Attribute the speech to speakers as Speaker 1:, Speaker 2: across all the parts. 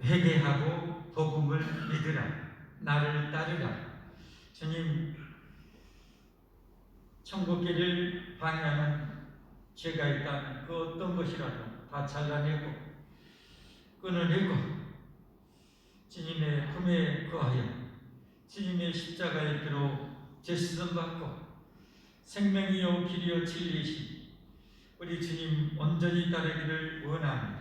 Speaker 1: 회개하고 복음을 믿으라. 나를 따르라. 주님, 천국길을 방해하는 죄가 있다면 그 어떤 것이라도 다 잘라내고 끊어내고 주님의 품에 거하여 주님의 십자가의 피로 제시선 받고 생명이요 길이요 진리이신 우리 주님 온전히 따르기를 원합니다.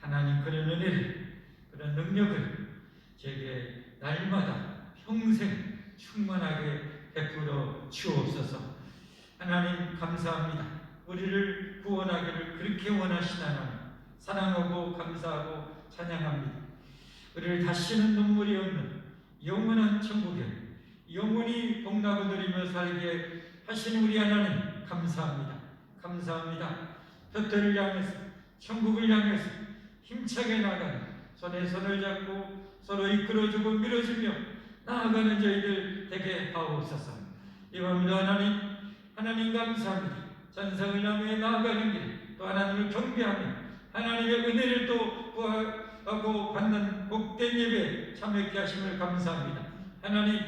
Speaker 1: 하나님 그런 은혜를, 그런 능력을 제게 날마다 평생 충만하게 베풀어 주옵소서. 하나님 감사합니다. 우리를 구원하기를 그렇게 원하신 하나님 사랑하고 감사하고 찬양합니다. 우리를 다시는 눈물이 없는 영원한 천국에 영원히 복나고 누리며 살게 하신 우리 하나님 감사합니다. 감사합니다. 곁을 향해서 천국을 향해서 힘차게 나가는 손에 손을 잡고 서로 이끌어주고 밀어주며 나아가는 저희들 되게 하옵소서. 이 밤도 하나님 감사합니다. 전성을 향해 나아가는 길, 또 하나님을 경배하며 하나님의 은혜를 또 구하고 받는 복된 예배 참여케 하심을 감사합니다. 하나님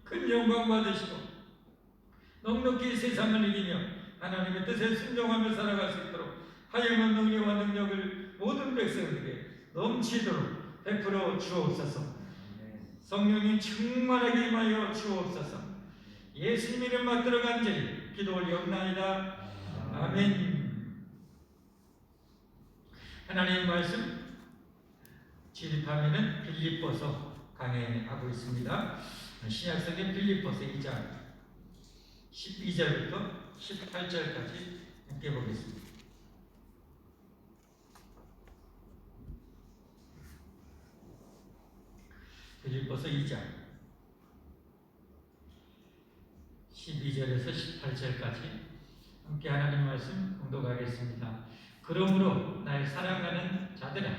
Speaker 1: 큰 영광 받으시고 넉넉히 세상을 이기며 하나님의 뜻에 순종하며 살아갈 수 있도록 하여만 능력과 능력을 모든 백성에게 넘치도록 베풀어 주옵소서. 성령이 충만하게 임하여 주옵소서. 예수님 이름 받들어 간절히 기도 올리옵나이다. 아멘. 하나님의 말씀 진입하면은 빌립보서 강해하고 있습니다. 신약성경 빌립보서 2장 12절부터 18절까지 함께 보겠습니다. 빌립보서 2장 12절에서 18절까지 함께 하나님 말씀 공독하겠습니다. 그러므로 날 사랑하는 자들아,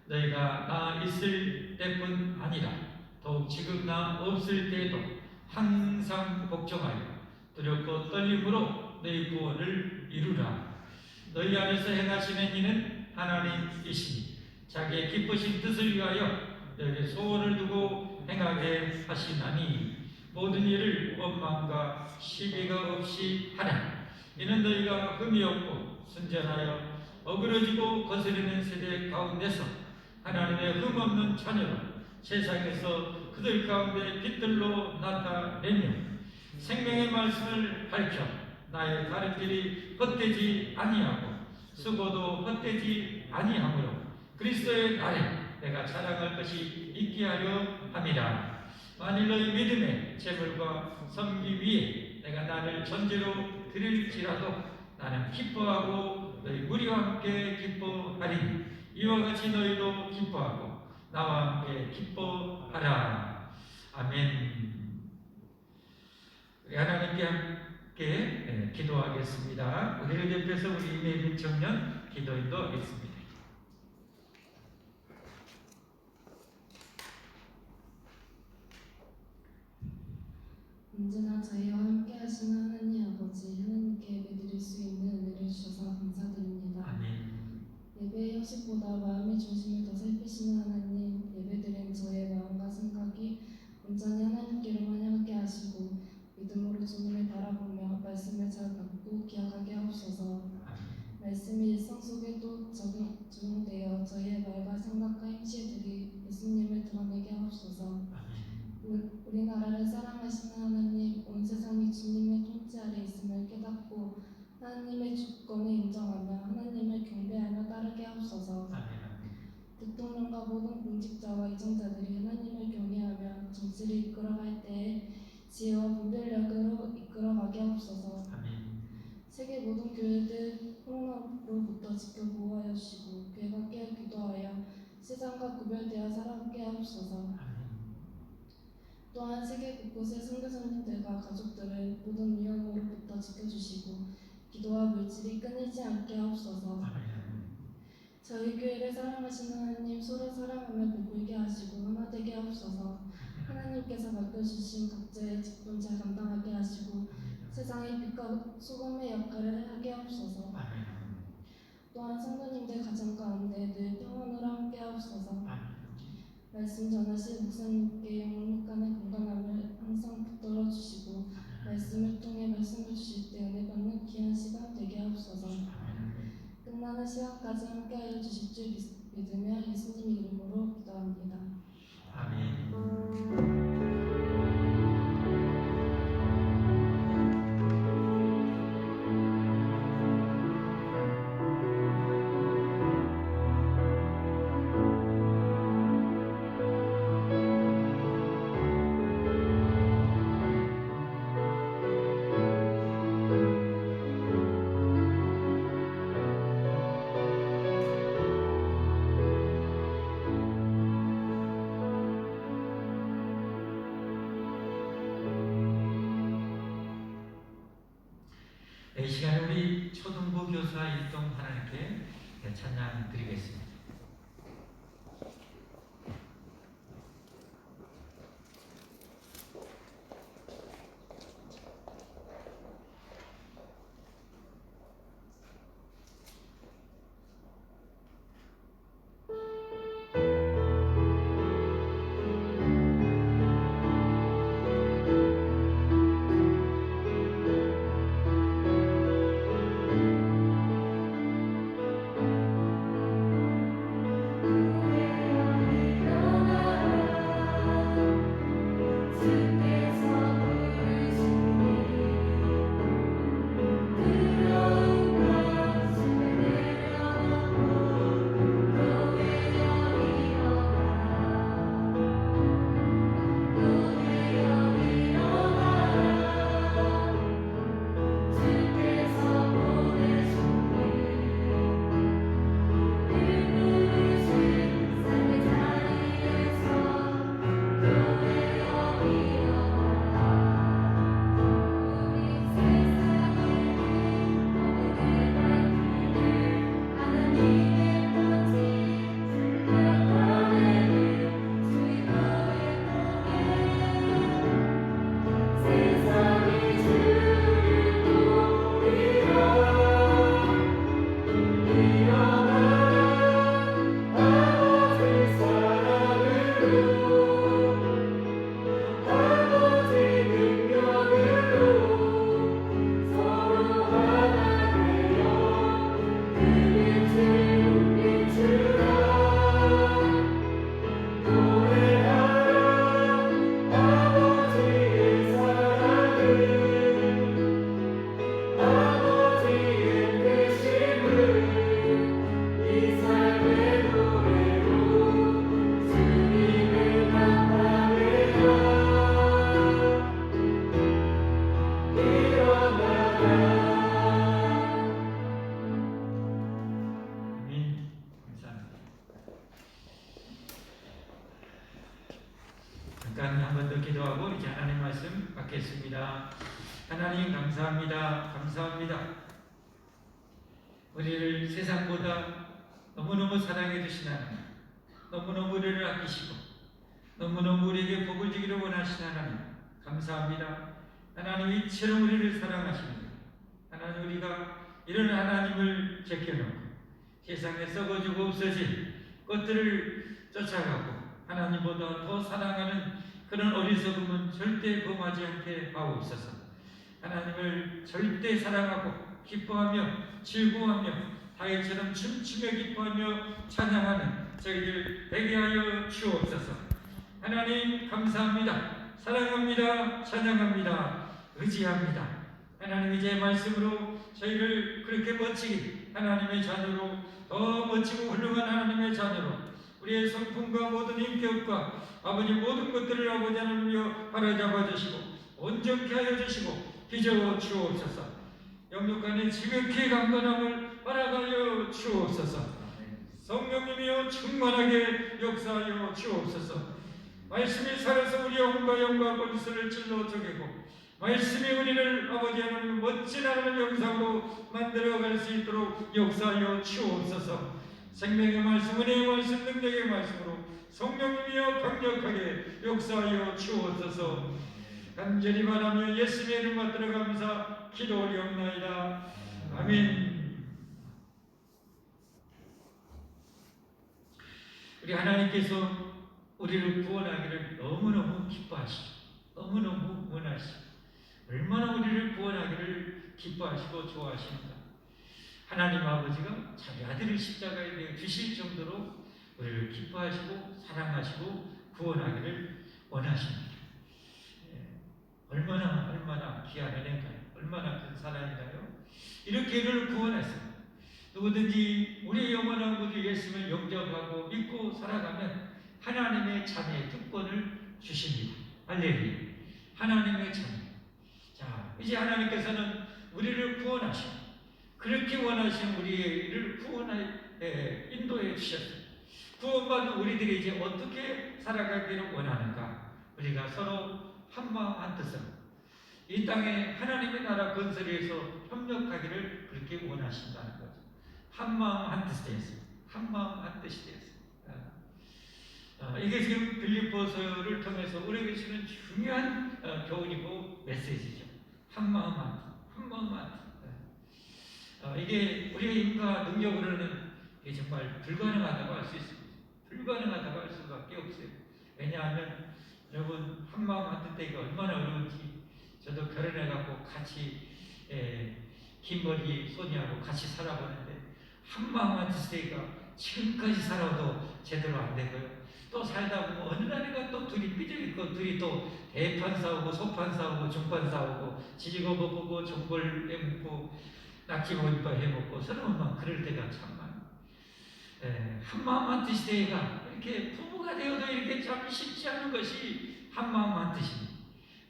Speaker 1: 너희가 나 있을 때뿐 아니라 더욱 지금 나 없을 때에도 항상 걱정하여 두렵고 떨림으로 너희 구원을 이루라. 너희 안에서 행하시는 이는 하나님이시니 자기의 기쁘신 뜻을 위하여 너희에게 소원을 두고 행하게 하시나니 모든 일을 원망과 시비가 없이 하라. 이는 너희가 흠이 없고 순전하여 어그러지고 거스르는 세대 가운데서 하나님의 흠 없는 자녀로 세상에서 그들 가운데 빛들로 나타내며 생명의 말씀을 밝혀 나의 가는 길이 헛되지 아니하고 수고도 헛되지 아니하므로 그리스도의 날에 내가 자랑할 것이 있게 하려 함이라. 만일 너희 믿음의 재물과 섬기 위에 내가 나를 전제로 드릴지라도 나는 기뻐하고 너희 무리와 함께 기뻐하리니 이와 같이 너희도 기뻐하고 나와 함께 기뻐하라. 아멘. 우리 하나님께 함께 기도하겠습니다. 우리를 대표해서 우리 이메일 청년 기도 인도하겠습니다.
Speaker 2: 언제나 저희와 함께 하시는 하나님 아버지, 하나님께 예배드릴 수 있는 은혜를 주셔서 감사드립니다.
Speaker 1: 아멘.
Speaker 2: 예배의 형식보다 마음의 중심을 더 살피시는 하나님, 예배드린 저의 마음과 생각이 온전히 하나님께로만 향하게 하시고 믿음으로 주님을 바라보며 말씀을 잘 받고 기억하게 하옵소서. 말씀이 일상 속에 또 적용되어 저희의 말과 생각과 행실들이 예수님을 드러내게 하옵소서. 우리나라를 사랑하시는 하나님, 온 세상이 주님의 통치 아래 있음을 깨닫고 하나님의 주권을 인정하며 하나님을 경배하며 따르게 하옵소서. 대통령과 모든 공직자와 이정자들이 하나님을 경외하며 정치를 이끌어갈 때에 지혜와 분별력으로 이끌어가게 하옵소서. 세계 모든 교회들 코로나로부터 지켜 보호하여 주시고 교회가 깨어 기도하여 세상과 구별되어 살아가게 하옵소서. 또한 세계 곳곳의 선교사님들과 가족들을 모든 위험으로부터 지켜주시고 기도와 물질이 끊이지 않게 하옵소서. 저희 교회를 사랑하시는 하나님, 서로 사랑하며 베풀게 하시고 하나 되게 하옵소서. 하나님께서 맡겨주신 각자의 직분 잘 감당하게 하시고 세상의 빛과 소금의 역할을 하게 하옵소서. 또한 성도님들 가정 가운데 늘 평안으로 함께 하옵소서. 말씀 전하신 목사님께 영육간의 건강함을 항상 붙들어 주시고 말씀을 통해 말씀을 주실 때 은혜 받는 귀한 시간 되게 하옵소서. 끝나는 시간까지 함께하여 주실 줄 믿으며 예수님 이름으로 기도합니다.
Speaker 1: 아멘. 이 시간에 우리 초등부 교사 일동 하나님께 찬양 드리겠습니다. 잠깐 한 번 더 기도하고 이제 하나님 말씀 받겠습니다. 하나님 감사합니다. 감사합니다. 우리를 세상보다 너무너무 사랑해 주신 하나님, 너무너무 우리를 아끼시고 너무너무 우리에게 복을 주기를 원하시는 하나님 감사합니다. 하나님 이처럼 우리를 사랑하십니다. 하나님 우리가 이런 하나님을 제껴놓고 세상에 썩어지고 없어질 것들을 쫓아가고 하나님보다 더 사랑하는 그런 어리석음은 절대 범하지 않게 하옵소서. 하나님을 절대 사랑하고 기뻐하며 즐거워하며 다윗처럼 춤추며 기뻐하며 찬양하는 저희들 되게 하여 주옵소서. 하나님 감사합니다. 사랑합니다. 찬양합니다. 의지합니다. 하나님 이제 말씀으로 저희를 그렇게 멋지게 하나님의 자녀로 더 멋지고 훌륭한 하나님의 자녀로 우리의 성품과 모든 인격과 아버지 모든 것들을 아버지 하나님이여 바로잡아 주시고 온전케 하여 주시고 빚어 주옵소서. 영육간의 지극히 강건함을 허락하여 주옵소서. 성령님이여 충만하게 역사하여 주옵소서. 말씀이 살아서 우리의 혼과 영과 권세를 찔러 쪼개고 말씀이 우리를 아버지 하나님 멋진 하나님 영상으로 만들어갈 수 있도록 역사하여 주옵소서. 생명의 말씀, 은혜의 말씀, 능력의 말씀으로 성령님이여 강력하게 역사하여 주옵소서. 간절히 바라며 예수님의 이름 받들어 감사 기도 올리옵나이다. 아멘. 우리 하나님께서 우리를 구원하기를 너무너무 기뻐하시고 너무너무 원하시고 얼마나 우리를 구원하기를 기뻐하시고 좋아하시는가. 하나님 아버지가 자기 아들을 십자가에 내어 주실 정도로 우리를 기뻐하시고 사랑하시고 구원하기를 원하십니다. 얼마나 귀한 은혜인가요? 얼마나 큰 사랑인가요? 이렇게 우리를 구원했습니다. 누구든지 우리의 영원한 구주 예수를 영접하고 믿고 살아가면 하나님의 자녀의 특권을 주십니다. 할렐루야. 하나님의 자녀. 자, 이제 하나님께서는 우리를 구원하시고 그렇게 원하신 우리를 인도해 주셨습니다. 구원받은 우리들이 이제 어떻게 살아가기를 원하는가? 우리가 서로 한마음 한뜻으로 이 땅에 하나님의 나라 건설에 위해서 협력하기를 그렇게 원하신다는 거죠. 한마음 한뜻이 한마음 한뜻이 되었습니다. 이게 지금 빌립보서를 통해서 우리에게 주는 중요한 교훈이고 메시지죠. 한마음 한뜻. 이게 우리의 힘과 능력으로는 이게 정말 불가능하다고 할 수 있습니다. 불가능하다고 할 수밖에 없어요. 왜냐하면 여러분 한마음 한뜻되기가 얼마나 어려운지 저도 결혼해갖고 같이 김머리 소니하고 같이 살아보는데 한마음 한뜻되기가 지금까지 살아도 제대로 안 되고요. 또 살다 보면 어느 날에가 또 둘이 삐져있고 둘이 또 대판 싸우고 소판 싸우고 중판 싸우고 지지고 볶고 전골 해먹고 낙지보리밥 해먹고 서로는 막 그럴 때가 참 많아요. 한마음 한뜻이 되기가 이렇게 부부가 되어도 이렇게 참 쉽지 않은 것이 한마음 한뜻입니다.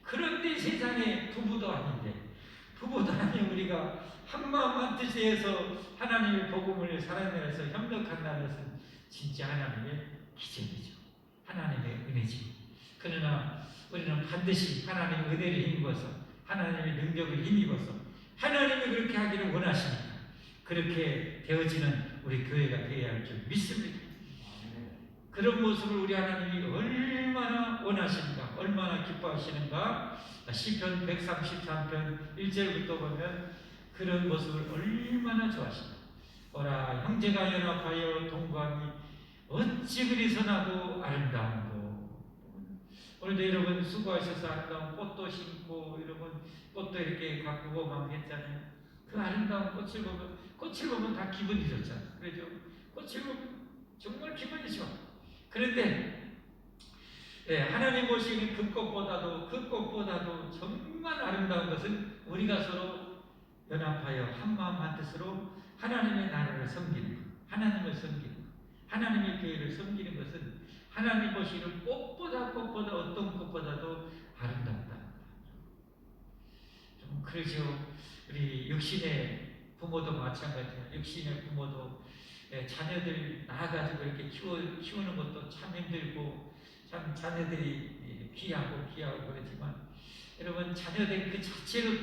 Speaker 1: 그런데 세상에 부부도 아닌 우리가 한마음 한뜻이 해서 하나님의 복음을 살아내서 협력한다는 것은 진짜 하나님의 기적이죠. 하나님의 은혜죠. 그러나 우리는 반드시 하나님의 은혜를 힘입어서 하나님의 능력을 힘입어서 하나님이 그렇게 하기를 원하시니까 그렇게 되어지는 우리 교회가 되어야 할 줄 믿습니다. 그런 모습을 우리 하나님이 얼마나 원하시는가, 얼마나 기뻐하시는가. 시편 133편 1절부터 보면 그런 모습을 얼마나 좋아하시는가. 오라 형제가 연합하여 동거함이 어찌 그리 선하고 아름다운고. 오늘도 여러분 수고하셔서 아름다운 꽃도 심고 여러분 꽃도 이렇게 가꾸고 막 했잖아요. 그 아름다운 꽃을 보면 다 기분이 좋잖아요. 그렇죠? 꽃을 보면 정말 기분이 좋아. 그런데 하나님 보시는 그 꽃보다도 정말 아름다운 것은 우리가 서로 연합하여 한마음 한뜻으로 하나님의 나라를 섬기는 것, 하나님을 섬기는 것, 하나님의 교회를 섬기는 것은 하나님 보시는 꽃보다 어떤 꽃보다도 아름답다. 좀 그러죠. 우리 육신의 부모도 마찬가지예요. 육신의 부모도 자녀들 낳아가지고 이렇게 키우는 것도 참 힘들고 참 자녀들이 귀하고 그러지만 여러분 자녀들 그 자체로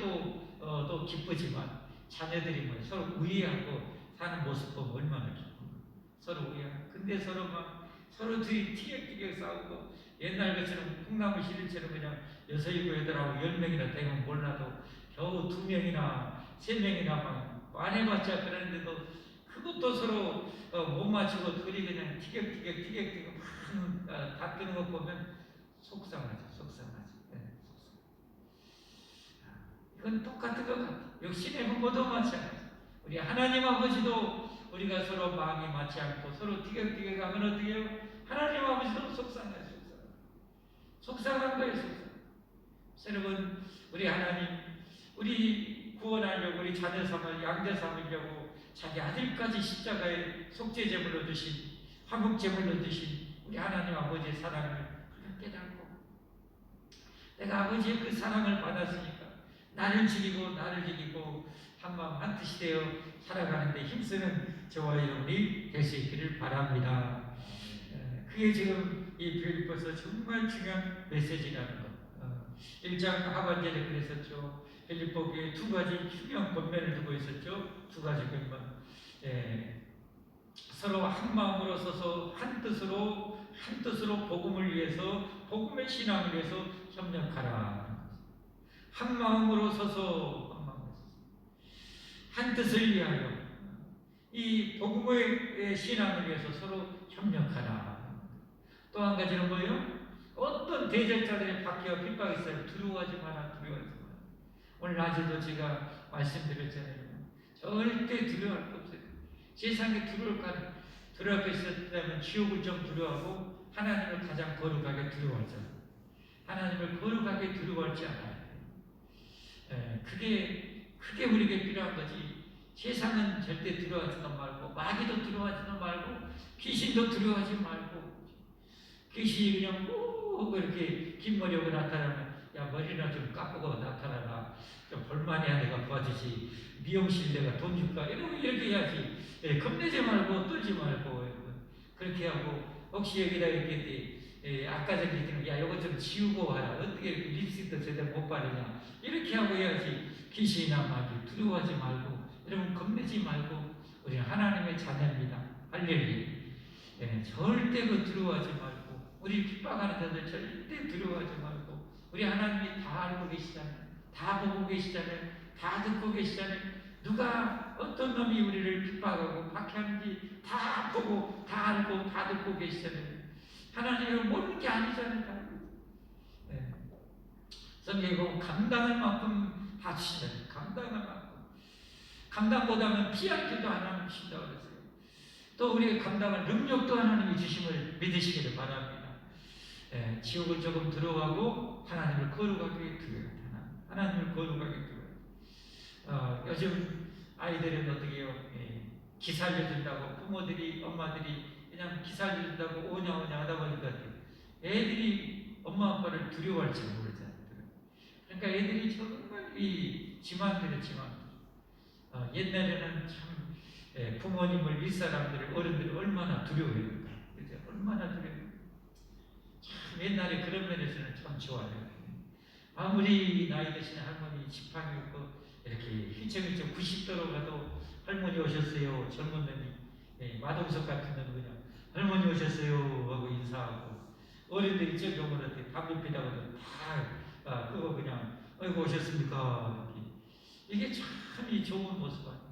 Speaker 1: 또 기쁘지만 자녀들이 서로 우애하고 사는 모습 보면 얼마나 기쁜가. 서로 우애하고 근데 서로 둘이 티격태격 싸우고 옛날 것처럼 콩나물 시리처럼 그냥 6, 7, 8하고 10명이나 되면 몰라도 겨우 2명이나 3명이나 막 안 해봤자 그러는데도 그것도 서로 못 맞추고 둘이 그냥 티격태격 막 다투는 것 보면 속상하죠. 이건 똑같은 것 같아요. 육신의 부모도 마찬가지. 우리 하나님 아버지도 우리가 서로 마음이 맞지 않고 서로 티격태격하면 어떻게 해요? 하나님 아버지도 속상한 거예요. 여러분 우리 하나님 우리 구원하려고 우리 자녀 양자 삼으려고 자기 아들까지 십자가에 속죄제물로 드신 화목제물로 드신 우리 하나님 아버지의 사랑을 깨닫고 내가 아버지의 그 사랑을 받았으니까 나를 죽이고 한마음 한뜻이 되어 살아가는데 힘쓰는 저와 여러분이 될 수 있기를 바랍니다. 그게 지금 이 빌립보서 정말 중요한 메시지라는 것. 1장 하반절에 그랬었죠. 빌립보 교회 2가지 중요한 권면을 두고 있었죠. 2가지 권면. 서로 한 마음으로 서서 한 뜻으로 복음을 위해서 복음의 신앙을 위해서 협력하라. 한 마음으로 서서 한 뜻을 위하여 이 복음의 신앙을 위해서 서로 협력하라. 또 한 가지는 뭐예요? 어떤 대적자들의 박해와 핍박이 있어요. 두려워하지 마라, 두려워하지 마라. 오늘 낮에도 제가 말씀드렸잖아요. 절대 두려워할 거 없어요. 세상에 두려울 거 있었다면 지옥을 좀 두려워하고 하나님을 가장 거룩하게 두려워하잖아요. 하나님을 거룩하게 두려워하지 않아요. 그게 우리에게 필요한 거지. 세상은 절대 두려워하지도 말고, 마귀도 두려워하지도 말고, 귀신도 두려워하지 말고, 귀신이 그냥 이렇게 긴 머리하고 나타나면, 야, 머리나 좀 깎고 나타나라. 좀 볼만해야 내가 도와주지. 미용실 내가 돈 줄까? 이렇게 해야지. 겁내지 말고, 떨지 말고, 그렇게 하고, 혹시 여기다 이렇게, 아까 전에 야, 이거 좀 지우고 와라. 어떻게 이렇게 립스틱도 제대로 못 바르냐. 이렇게 하고 해야지. 귀신이나 마귀 두려워하지 말고, 여러분 겁내지 말고, 우리는 하나님의 자녀입니다. 할렐루야. 절대 두려워하지 말고, 우리 핍박하는 자들 절대 두려워하지 말고, 우리 하나님이 다 알고 계시잖아요. 다 보고 계시잖아요. 다 듣고 계시잖아요. 누가 어떤 놈이 우리를 핍박하고 박해하는지 다 보고 다 알고 다 듣고 계시잖아요. 하나님을 모르는 게 아니잖아요. 성경에 보면 감당할 만큼 다 주시잖아요. 감당할 만큼. 감당보다는 피할 줄도 하나님 주신다고 그랬어요. 또 우리가 감당할 능력도 하나님이 주심을 믿으시기를 바랍니다. 지옥을 조금 들어가고 하나님을 거룩하게 두어야 돼. 하나님을 거룩하게 두어야 돼. 요즘 아이들은 어떻게 해요? 기 살려준다고 부모들이 엄마들이 그냥 기 살려준다고 오냐오냐 하다 보니까 애들이 엄마 아빠를 두려워할지 모르잖아요. 그러니까 애들이 정말 이 지만들은 옛날에는 참 부모님을 윗사람들을 어른들을 얼마나 두려워했는가. 그죠? 얼마나 두려워했는가. 참 옛날에 그런 면에서는 참 좋아요. 아무리 나이 드신 할머니 지팡이 있고 이렇게 휘청휘청 90도로 가도 할머니 오셨어요. 젊은 놈이 마동석 같은 놈은 그냥 할머니 오셨어요 하고 인사하고, 어른들이 저기 오면 담배 피다가 다 그거 그냥 아이고 오셨습니까 이게 참 이 좋은 모습 아니에요.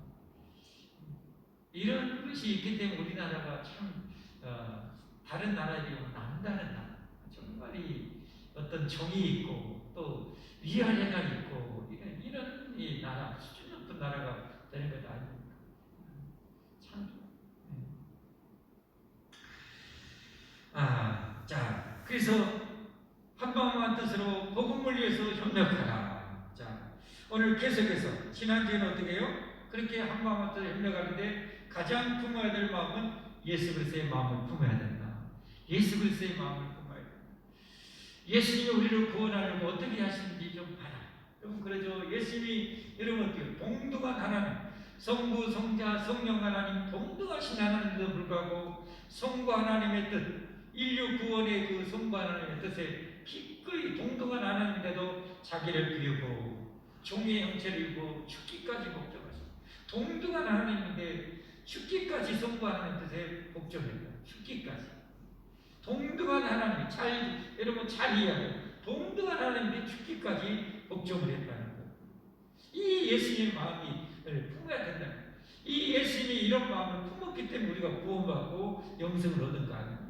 Speaker 1: 이런 것이 있기 때문에 우리나라가 참 다른 나라에 비하면 남다른 나라, 정말 어떤 정이 있고 또 위아래가 있고 이런 이 나라, 수준 높은 나라가 되는 것 아닙니까? 참. 자, 그래서 한마음한 뜻으로 복음을 위해서 협력하라. 자, 오늘 계속해서 지난주에는 어떻게 해요? 그렇게 한마음한 뜻으로 협력하는데 가장 품어야 될 마음은 예수 그리스도의 마음을 품어야 된다. 예수 그리스도의 마음을 품어야 된다. 예수님이 우리를 구원하려고 어떻게 하시는지 좀 봐라. 여러분 그러죠. 예수님이 여러분 어때요? 동등한 하나님, 성부, 성자, 성령 하나님 동등하신 하나님에도 불구하고 성부 하나님의 뜻, 인류 구원의 그 성부 하나님의 뜻에 기꺼이 동등한 하나님인데도 자기를 비우고 종의 형체를 입고 죽기까지 복종하셨다. 동등한 하나님인데 죽기까지 성부 하나님 뜻에 복종했다. 죽기까지. 동등한 하나님, 여러분 잘 이해해요. 동등한 하나님인데 죽기까지 복종을 했다는 거예요. 이 예수님의 마음이 품어야 된다. 이 예수님이 이런 마음을 품었기 때문에 우리가 구원받고 영생을 얻은 거 아닙니까?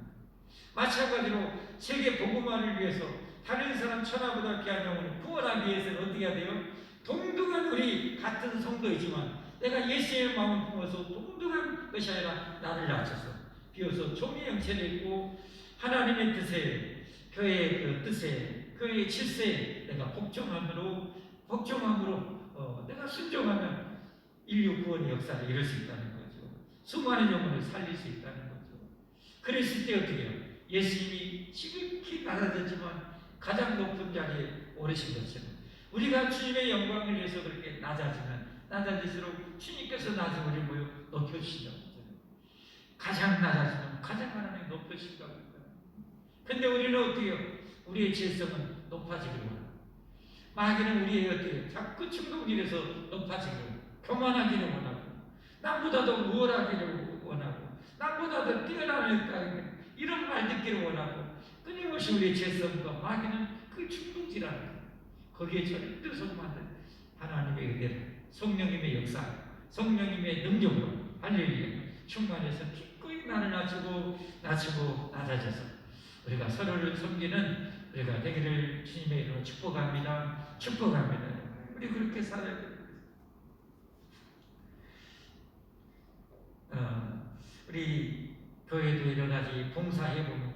Speaker 1: 마찬가지로 세계 복음화를 위해서 다른 사람 천하보다 귀한 영혼을 구원하기 위해서는 어떻게 해야 돼요? 동등한 우리 같은 성도이지만 내가 예수의 마음을 품어서 동등한 것이 아니라 나를 낮춰서 비워서 종의 형체를 입고 하나님의 뜻에, 교회의 그 뜻에, 교회의 질서에 내가 복종함으로 내가 순종하면 인류 구원의 역사를 이룰 수 있다는 거죠. 수많은 영혼을 살릴 수 있다는 거죠. 그랬을 때 어떻게 해요? 예수님이 지극히 낮아졌지만 가장 높은 자리에 오르신 것처럼 우리가 주님의 영광을 위해서 그렇게 낮아질수록 주님께서 낮은 우리를 모여 높여주신다고 했잖아요. 가장 낮아지면 가장 하나님 높여주신다고 했잖아요. 근데 우리는 어떻게 해요? 우리의 질성은 높아지기를 원합니다. 마귀는 우리의 어떻게 자꾸 충동질에서 높아지기를, 교만하기를 원하고, 남보다 더 우월하기를 원하고, 남보다 더 뛰어나는 이런 말 듣기를 원하고, 끊임없이 우리의 질성과 마귀는 그 충동질하는 거예요. 거기에 절대 속마는 하나님의 은혜를, 성령님의 역사, 성령님의 능력으로 할렐루야 충만해서 기꺼이 나를 낮추고 낮아져서 우리가 서로를 섬기는 우리가 되기를 주님의 이름으로 축복합니다. 축복합니다. 우리 그렇게 살아야 돼요. 우리 교회도 여러 가지 봉사해보면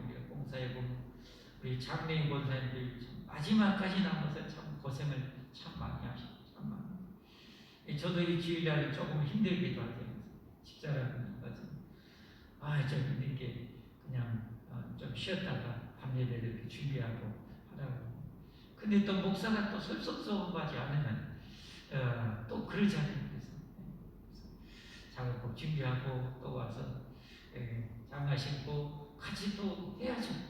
Speaker 1: 우리 장래인 권사님들이 마지막까지 남아서 참 고생을 참 많이 하시고 참 많이. 저도 이 주일날 조금 힘들기도 하죠. 집사라는 것은 좀 힘든 게 그냥 좀 쉬었다가 밤 예배를 이렇게 준비하고 하라고. 근데 또 목사가 또 설석서하지 않으면 또 그러잖아요. 그래서 작업복 준비하고 또 와서 장화 신고 같이 또 해야죠.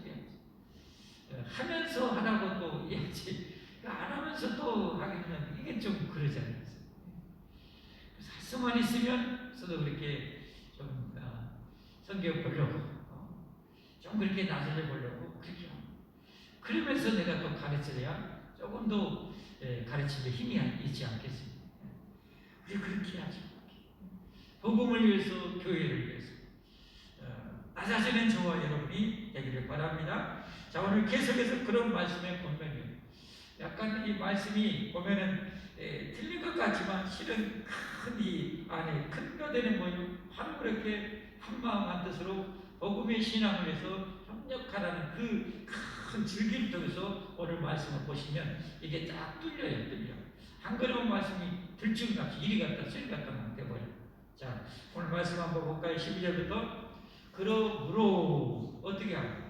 Speaker 1: 하면서 하라고 또 해야지. 안 하면서 또 하기는 이게 좀 그러잖아요. 그래서 할 수만 있으면 저도 그렇게 좀 성경 보려고 좀 그렇게 나서려 보려고 그렇게 합니다. 그러면서 내가 또 가르쳐야 조금 더 가르치는 힘이 있지 않겠습니까? 우리 그렇게 해야죠. 복음을 위해서, 교회를 위해서 나 자신은 저와 여러분이 되기를 바랍니다. 자, 오늘 계속해서 그런 말씀의 본면이에요. 약간 이 말씀이 보면은 틀린 것 같지만 실은 큰 이 안에 큰 거되는 뭐예요? 바로 그렇게 한마음 한뜻으로 복음의 신앙을 해서 협력하라는 그 큰 줄기를 통해서 오늘 말씀을 보시면 이게 딱 뚫려요. 한 걸음 말씀이 들쭉같이 이리 갔다 저리 갔다만 돼버려요. 자, 오늘 말씀 한번 볼까요? 12절부터. 그러므로 어떻게 하고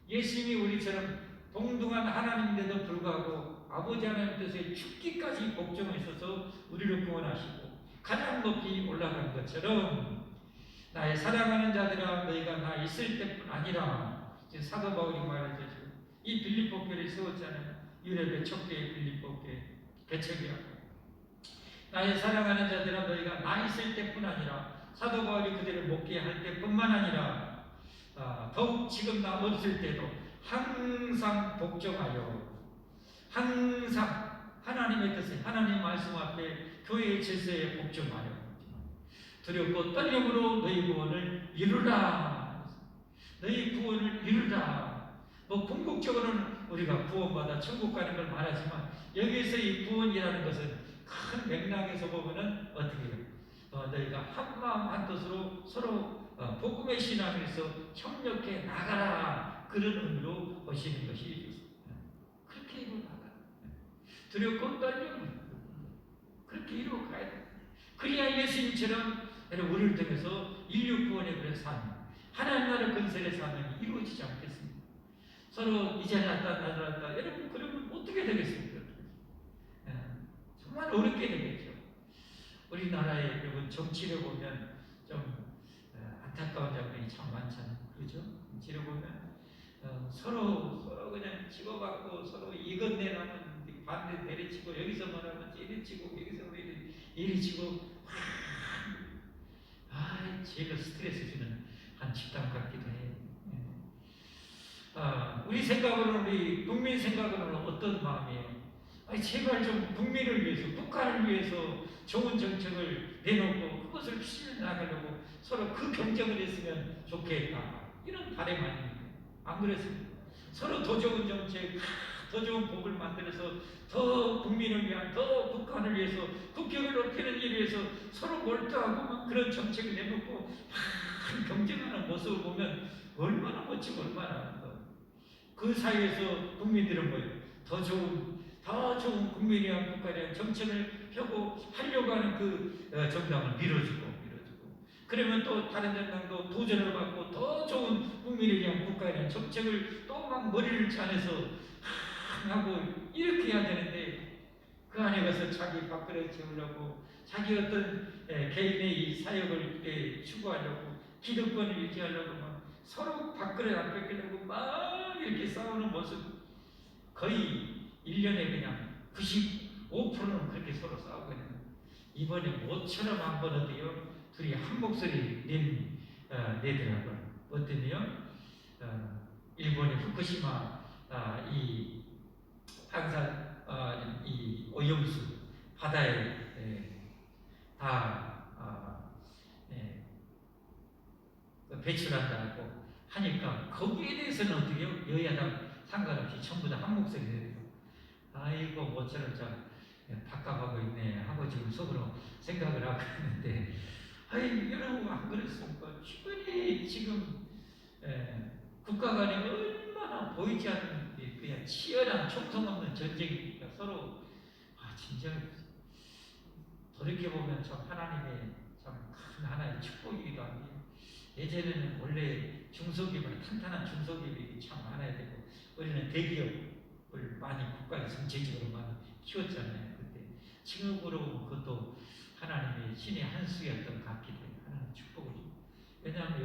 Speaker 1: 예수님이 우리처럼 동등한 하나님인데도 불구하고 아버지 하나님 뜻에 죽기까지 복종하셔서 우리를 구원하시고 가장 높이 올라간 것처럼 나의 사랑하는 자들아 너희가 나 있을 때뿐 아니라 지금 사도 바울이 말하죠. 이 빌립보 교회를 세웠잖아요. 유럽의 척교의 빌립보 교회 개척이라고. 나의 사랑하는 자들아 너희가 나 있을 때뿐 아니라 사도 바울이 그들을 목회할 때뿐만 아니라 더욱 지금 나 없을 때도 항상 복종하여 항상 하나님의 뜻에 하나님 말씀 앞에 교회의 질서에 복종하여 두렵고 떨림으로 너희 구원을 이루라. 너희 구원을 이루라. 뭐 궁극적으로는 우리가 구원받아 천국 가는 걸 말하지만 여기에서 이 구원이라는 것은 큰 맥락에서 보면은 어떻게 해요? 너희가 한마음 한뜻으로 서로 복음의 신앙에서 협력해 나가라. 그런 의미로 보시는 것이 그렇게 이루어 나가라. 두렵고 떨림을 그렇게 이루어 가야 돼. 그래야 예수님처럼 우리를 통해서 인류 구원의 그런 삶, 하나님 나라 건설의 삶이 이루어지지 않겠습니까? 서로 이제 났다 나왔다 여러분 그러면 어떻게 되겠습니까? 정말 어렵게 되겠죠. 우리나라의 여러분 정치를 보면 좀 안타까운 장면이 참 많잖아요. 그렇죠? 정치를 보면 서로 그냥 집어받고 서로 이것 내라면 반대 내리치고 여기서 말하면 이리치고 여기서 이리치고 제일 스트레스 주는 한 집단 같기도 해요. 우리 생각으로는 우리 국민 생각으로는 어떤 마음이에요? 제발 좀 국민을 위해서 북한을 위해서 좋은 정책을 내놓고 그것을 실현 나가려고 서로 그 경쟁을 했으면 좋겠다 이런 바람 아닙니까? 안 그랬습니까? 서로 더 좋은 정책 더 좋은 법을 만들어서 더 국민을 위한 더 북한을 위해서 국격을 높이는 일을 위해서 서로 몰두하고 막 그런 정책을 내놓고 막 경쟁하는 모습을 보면 얼마나 멋지고 얼마나 그 사이에서 국민들은 뭐예요? 더 좋은 국민에 대한 국가에 대한 정책을 펴고 하려고 하는 그 정당을 밀어주고 그러면 또 다른 정당도 도전을 받고 더 좋은 국민에 대한 국가에 대한 정책을 또 막 머리를 짜내서 하고 이렇게 해야 되는데 그 안에 가서 자기 밥그릇 채우려고 자기 어떤 개인의 이 사역을 추구하려고 기득권을 유지하려고 막 서로 밥그릇 안 뺏기려고 막 이렇게 싸우는 모습 거의 1년에 그냥 95%는 그렇게 서로 싸우고 있는 거예요. 이번에 모처럼 한번 어때요? 둘이 한 목소리 내더라고요. 어떠네요? 일본의 후쿠시마 이 항상 이 오염수 바다에 다 배출한다고 하니까 거기에 대해서는 어떻게 해요? 여야당 상관없이 전부 다 한 목소리 내요. 아이고 모처럼 참 바꿔가고 있네 하고 지금 속으로 생각을 하고 있는데, 아이 여러분 안 그랬습니까? 주변에 지금 국가 간에 얼마나 보이지 않는 그냥 치열한 총성 없는 전쟁이니까 서로 진짜 돌이켜보면 참 하나님의 참 큰 하나의 축복이기도 합니다. 예전에는 원래 중소기업은 탄탄한 중소기업이 참 많아야 되고 우리는 대기업을 많이 국가에서 전체적으로 많이 키웠잖아요. 그때 칭업으로 보면 그것도 하나님의 신의 한 수였던 것 같기도 해요. 하나님의 축복을. 왜냐하면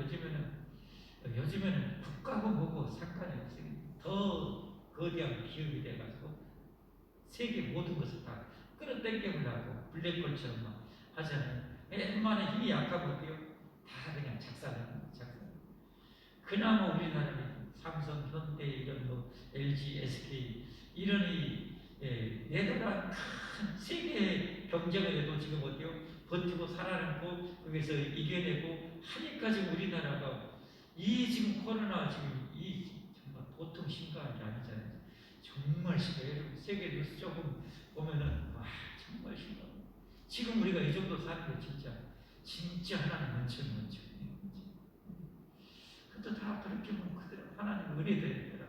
Speaker 1: 요즘에는 국가고 뭐고 상관이 없어요. 더 거대한 기업이 돼가지고 세계 모든 것을 다 끌어당겨보려고 블랙홀처럼 막 하잖아요. 웬만한 힘이 약하고 어때요? 다 그냥 작살나는 거예요. 그나마 우리나라는 삼성, 현대 이런 뭐 LG, SK 이런 내다란 큰 세계 경쟁을 해도 지금 어때요? 버티고 살아남고 거기서 이겨내고 하니까 지금 우리나라가 이 지금 코로나 지금 이 정말 보통 심각한 게 아니잖아요. 정말 심해요. 세계 뉴스 조금 보면은 와 정말 심각. 지금 우리가 이 정도 사는 게 진짜 하나님 원천. 그것도 다 그렇게 보면 그대로 하나님 은혜되더라.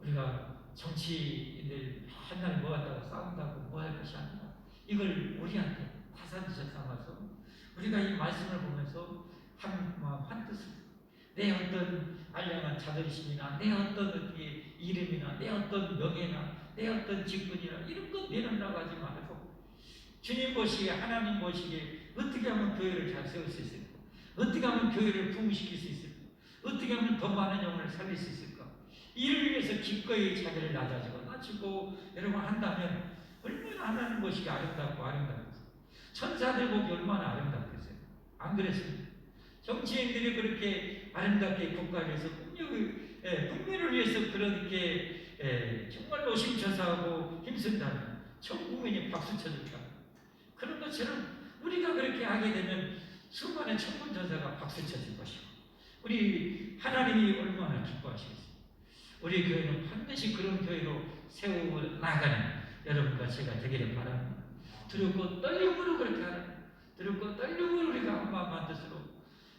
Speaker 1: 우리가 정치인들 맨날 뭐 한다고 싸운다고 뭐 할 것이 아니라 이걸 우리한테 타산지적 삼아서 우리가 이 말씀을 보면서 한 뜻을 내 어떤 알량한 자존심이나 내 어떤 이름이나 내 어떤 명예나 내 어떤 직분이나 이런 것 내놓으라고 하지 말고 주님 보시기에 하나님 보시기에 어떻게 하면 교회를 잘 세울 수 있을까? 어떻게 하면 교회를 부흥시킬 수 있을까? 어떻게 하면 더 많은 영혼을 살릴 수 있을까? 이를 위해서 기꺼이 자기를 낮추고 여러분 한다면 얼마나 하나님 보시기에 아름답고 천사들 보기 얼마나 아름답겠어요? 안 그랬습니까? 정치인들이 그렇게 아름답게 국가를 위해서 국민을 위해서 그렇게 정말 노심초사하고 힘쓴다면 전 국민이 박수 쳐줄까? 그런 것처럼 우리가 그렇게 하게 되면 수많은 천군천사가 박수 쳐줄 것이고 우리 하나님이 얼마나 기뻐하시겠어요. 우리 교회는 반드시 그런 교회로 세워나가는 여러분과 제가 되기를 바랍니다. 두렵고 떨림으로 그렇게 하는, 두렵고 떨림으로 우리가 한마음 뜻으로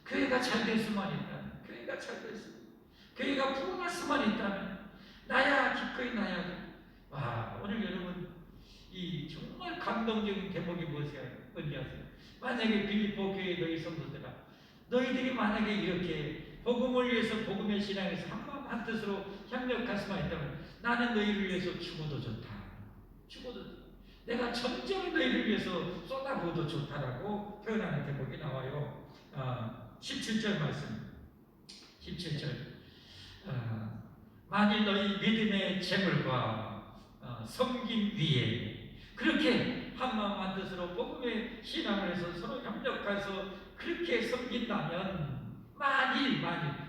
Speaker 1: 교회가 잘 될 수만 있다면, 교회가 부흥할 수만 있다면 나야 기꺼이 나야 돼. 와 오늘 여러분 이 정말 감동적인 대목이 뭔지 아세요? 만약에 빌립보 교회 너희 성도들아, 너희들이 만약에 이렇게 복음을 위해서 복음의 신앙에서 한마음 한뜻으로 협력할 수만 있다면 나는 너희를 위해서 죽어도 좋다. 내가 점점 너희를 위해서 쏟아부어도 좋다라고 표현하는 대목이 나와요. 17절 말씀. 17절. 만일 너희 믿음의 재물과 섬김 위에 그렇게 한마음 한뜻으로 복음의 신앙을 해서 서로 협력해서 그렇게 섬긴다면 만일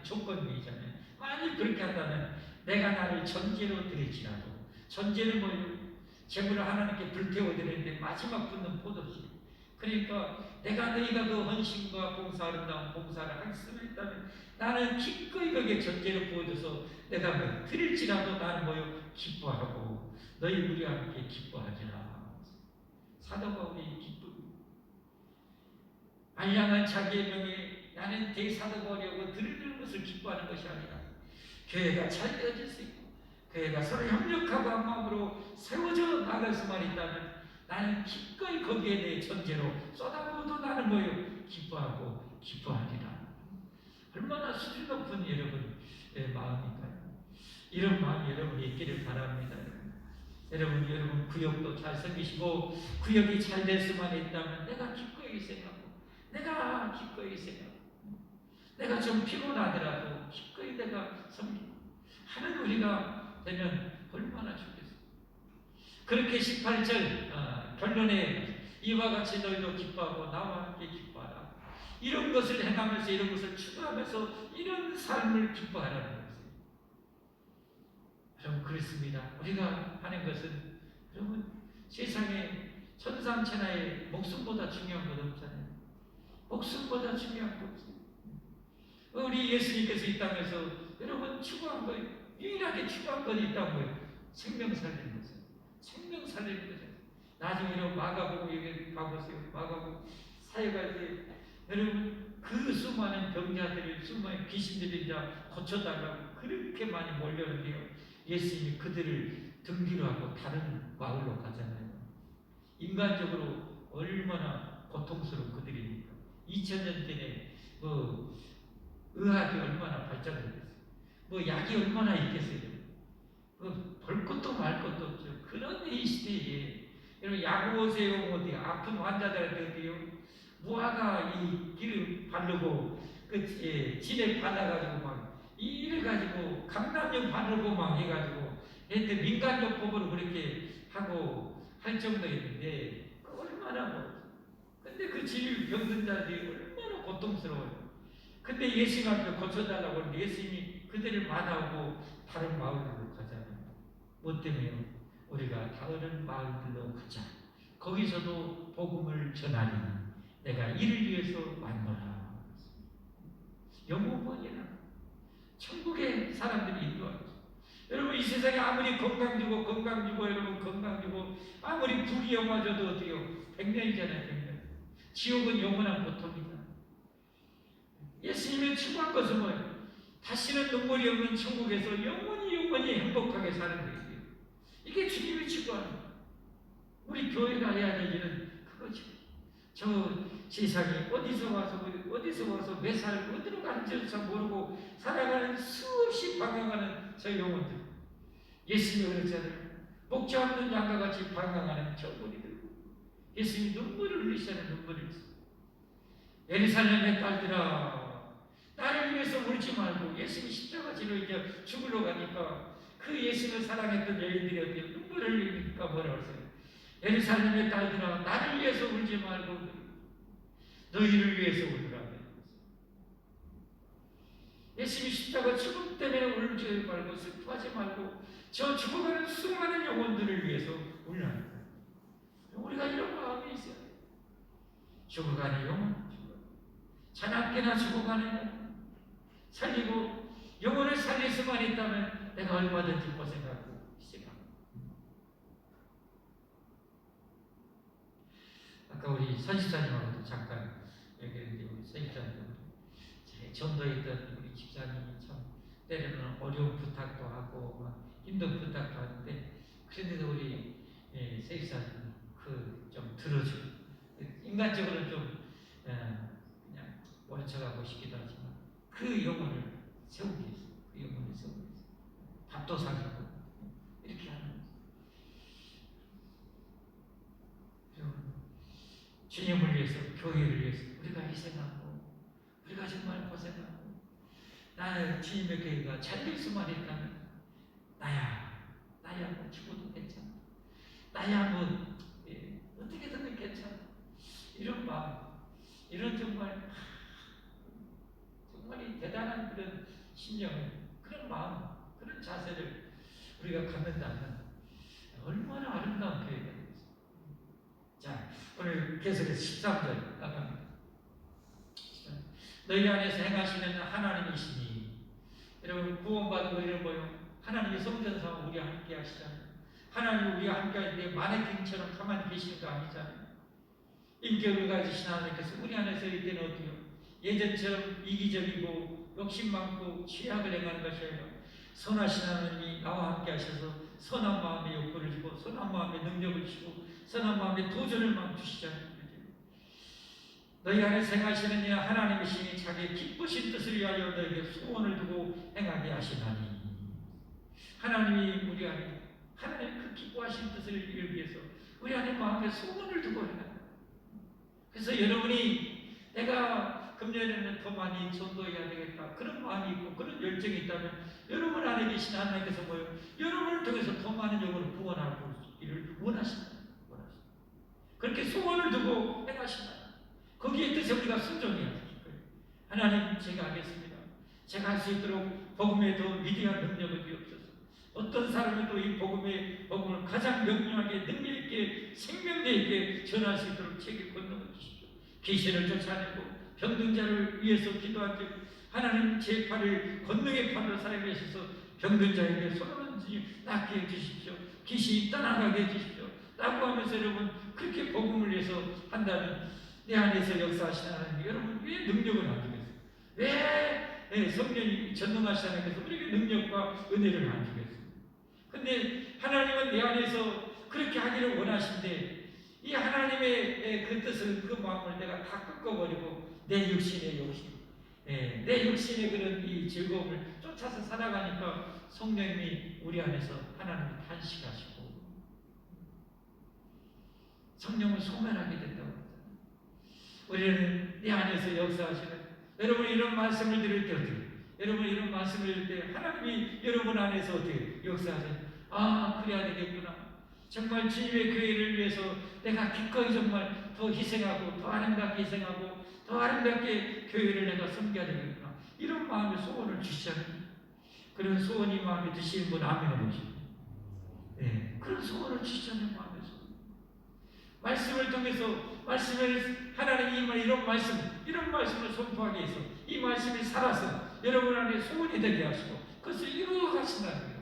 Speaker 1: 조건이잖아요. 만일 그렇게 한다면 내가 나를 전제로 드릴지라도 전제는 뭐예요? 재물을 하나님께 불태워 드리는데 마지막 붙는 포도주. 그러니까 너희가 그 헌신과 봉사 아름다운 봉사를 할 수만 있다면 나는 기꺼이 거기에 전제로 부어줘서 내가 뭐 드릴지라도 나는 뭐요? 기뻐하고 너희 우리와 함께 기뻐하지라. 사도가 우리 기쁨. 알량한 자기의 명예 나는 대사도가 어려고 드리는 것을 기뻐하는 것이 아니라 교회가 잘 되어질 수 있고 교회가 서로 협력하고 한 마음으로 세워져 나갈 수만 있다면 나는 기꺼이 거기에 대해 전제로 쏟아부어도 나는 뭐요? 기뻐하고 기뻐하리라. 얼마나 수준 높은 여러분의 마음일까요? 이런 마음이 여러분이 있기를 바랍니다. 여러분 구역도 잘 섬기시고 구역이 잘 될 수만 있다면 내가 기꺼이 생각하고 내가 좀 피곤하더라도 기꺼이 내가 섬기고 하는 우리가 되면 얼마나 좋겠어요. 그렇게 18절 결론에 이와 같이 너희도 기뻐하고 나와 함께 기뻐하라. 이런 것을 행하면서 이런 것을 추구하면서 이런 삶을 기뻐하라는 것이에요. 여러분 그렇습니다. 우리가 하는 것은 여러분 세상에 천상천하의 목숨보다 중요한 것 없잖아요. 목숨보다 중요한 거 없어요. 우리 예수님께서 이 땅에서 여러분 추구한 거, 유일하게 추구한 건 있다는 거예요. 생명 살리는 거죠. 생명 살리는 거죠. 나중에 여러분 마가복음 여기 가보세요. 마가복음 사역할 때 여러분 그 수많은 병자들이, 수많은 귀신들이 이제 고쳐달라고 그렇게 많이 몰려오는데요. 예수님이 그들을 등기로 하고 다른 마을로 가잖아요. 인간적으로 얼마나 고통스러운 그들입니까? 2000년 전에 의학이 얼마나 발전됐어요. 약이 얼마나 있겠어요. 볼 것도 말 것도 없죠. 그런 이 시대에 여러분 약 오세요 어디 아픈 환자들한테 어디요 무화과 이 기름 바르고 진액 발라가지고 막 이래가지고 감남용 바르고 막 해가지고 하여튼 민간요법으로 그렇게 하고 할 정도였는데 얼마나 근데 그 병든 자들이 얼마나 고통스러워요. 근데 예수님 앞에 고쳐달라고 하는데 예수님이 그들을 만나고 다른 마을로 가잖아요. 뭐 때문에요? 우리가 다른 마을들로 가자. 거기서도 복음을 전하리니 내가 이를 위해서 왔노라. 영웅원이라 천국의 사람들이 인도하죠. 여러분 이 세상에 아무리 건강 주고 여러분 건강 주고 아무리 불이 영화줘도 어때요? 100년이잖아요. 100년. 지옥은 영원한 고통이다. 예수님의 추구한 것은 뭐예요? 다시는 눈물이 없는 천국에서 영원히 행복하게 사는 거예요. 이게 주님이 추구하는 거예요. 우리 교회가 해야 될 일은 그거죠. 저 세상에 어디서 와서 몇 살 어디로 가는지도 모르고 살아가는 수없이 방황하는 저 영혼들. 예수님이 그랬잖아요. 목자 없는 양과 같이 방황하는 저 우리들. 예수님이 눈물을 흘리시잖아요. 눈물을 흘리시잖아요. 예루살렘의 딸들아 나를 위해서 울지 말고 예수님이 십자가 지로 이제 죽으러 가니까 그 예수님을 사랑했던 여인들이 어때요? 눈물을 흘리니까 뭐라고 했어요? 예루살렘의 딸들아 나를 위해서 울지 말고 너희를 위해서 울으라. 예수님이 십자가 죽음 때문에 울지 말고 슬퍼하지 말고 저 죽어가는 수많은 영혼들을 위해서 울라는 거예요. 우리가 이런 마음이 있어요. 죽어가는 영혼, 자나깨나 죽어가는 영혼 살리고 영혼을 살릴 수만 있다면 내가 얼마든지 고생하고 시간. 아까 우리 선집사님하고도 잠깐 얘기했는데 우리 선집사님 전도에 있던 우리 집사님이 참 때로는 어려운 부탁도 하고 막 힘든 부탁도 하는데 그런데도 우리 선집사님 좀 들어주고 인간적으로 좀 그냥 모른 척하고 싶기도 하지만 그 영혼을 세우기 위해서 밥도 사주고 이렇게 하는 거죠. 주님을 위해서 교회를 위해서 우리가 희생하고 우리가 정말 고생하고 나는 주님의 교회가 잘될 수만 있다면 나야 뭐 죽어도 괜찮아 나야 뭐 어떻게든 괜찮아 이런 마음 이런 정말 대단한 그런 심령을 그런 마음 그런 자세를 우리가 갖는다면 얼마나 아름다운 교회가 되겠습니까? 자 오늘 계속해서 13절 나갑니다. 너희 안에서 행하시는 하나님이시니 여러분 구원받은 우리는 뭐요? 하나님의 성전사와 우리와 함께 하시잖아요. 하나님이 우리와 함께 할 때 마네킹처럼 가만히 계시는 거 아니잖아요. 인격을 가지신 하나님께서 우리 안에서 일 때는 어때요? 예전처럼 이기적이고 욕심 많고 취약을 행하는 것이 아니라 선하신 하나님이 나와 함께 하셔서 선한 마음의 욕구를 주고 선한 마음의 능력을 주시고 선한 마음의 도전을 막 주시잖아요. 너희 안에 생하시는 이는 하나님이시니 자기의 기쁘신 뜻을 위하여 너희에게 소원을 두고 행하게 하시나니 하나님이 우리 안에 하나님 그 기뻐하신 뜻을 이루기 위해서 우리 안에 마음에 소원을 두고 행한다. 그래서 여러분이 내가 금년에는 더 많이 전도해야 되겠다 그런 마음이 있고 그런 열정이 있다면 여러분 안에 계신 하나님께서 뭐예요? 여러분을 통해서 더 많은 영혼을 구원하기를 원하신다. 그렇게 소원을 두고 행하신다. 거기에 뜻에 우리가 순종해야 될 거예요. 하나님 제가 하겠습니다. 제가 할 수 있도록 복음에 더 위대한 능력을 주옵소서. 어떤 사람이 또 이 복음을 가장 명료하게 능력 있게 생명력 있게 전할 수 있도록 제게 권능을 주십시오. 귀신을 쫓아내고 병든 자를 위해서 기도하죠. 하나님 제 팔을 권능의 팔을 사용하셔서 병든 자에게 손을 낫게 해주십시오. 귀신이 떠나가게 해주십시오. 라고 하면서 여러분 그렇게 복음을 위해서 한다면 내 안에서 역사하시는 하나님, 여러분 왜 능력을 안 주겠어요? 왜 성령이 전능하신 하나님께서 우리에게 능력과 은혜를 안 주겠어요? 근데 하나님은 내 안에서 그렇게 하기를 원하신데 이 하나님의 그 뜻을, 그 마음을 내가 다 꺾어버리고 내 육신의 욕심, 내 육신의 그런 이 즐거움을 쫓아서 살아가니까 성령님이 우리 안에서 하나님이 탄식하시고 성령을 소멸하게 된다고 합니다. 우리는 내 안에서 역사하시는, 여러분 이런 말씀을 들을 때 어떻게, 여러분 이런 말씀을 들을 때 하나님이 여러분 안에서 어떻게 역사하세요? 아, 그래야 되겠구나. 정말 주님의 교회를 위해서 내가 기꺼이 정말 더 희생하고 더 아름답게 희생하고 더 아름답게 교회를 내가 섬겨야 되겠구나. 이런 마음의 소원을 주시잖아요. 그런 소원이 마음에 드시는 분 아멘을 해주시죠. 그런 소원을 주시잖아요. 마음에서 말씀을 통해서, 말씀을 하나님 이런 말씀을 선포하기 위해서 이 말씀이 살아서 여러분 안에 소원이 되게 하시고 그것을 이루어 가신다는 거예요.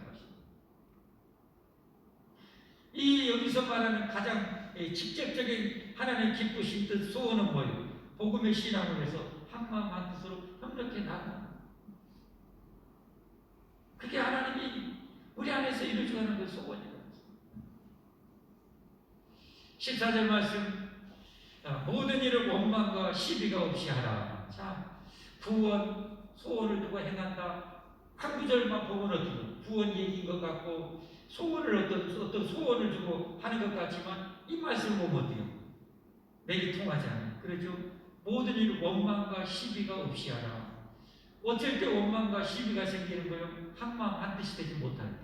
Speaker 1: 이 여기서 말하는 가장 직접적인 하나님 기쁘신 뜻 소원은 뭐예요? 복음의 신앙을 해서 한마음 한뜻으로 협력해 나가는, 그게 하나님이 우리 안에서 이루어가는 그 소원이에요. 14절 말씀, 모든 일을 원망과 시비가 없이 하라. 자, 구원, 소원을 두고 행한다. 한 구절만 보면 어떻게 구원 얘기인 것 같고 소원을 어떤 소원을 주고 하는 것 같지만 이 말씀을 보면 어때요? 맥이 통하지 않아요. 그렇죠? 모든 일을 원망과 시비가 없이 하라. 어쩔 때 원망과 시비가 생기는 거예요? 한마음 한뜻이 되지 못할 때.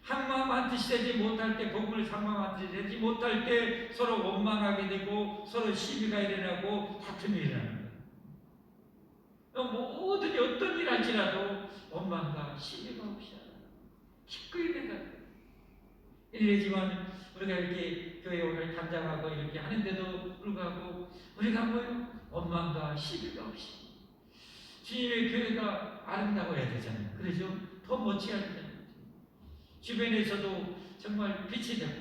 Speaker 1: 한마음 한뜻이 되지 못할 때, 복음을 한마음 한뜻이 되지 못할 때 서로 원망하게 되고 서로 시비가 일어나고 다툼이 일어나는 거예요. 모든 어떤 일 할지라도 원망과 시비가 없이 하라. 기꺼이 내가 이러지만 우리가 이렇게 교회 오늘 담장하고 이렇게 하는데도 불구하고 우리가 뭐요? 원망과 시비가 없이 주님의 교회가 아름다워야 되잖아요. 그래서 더 멋져야 되잖아요. 주변에서도 정말 빛이 되고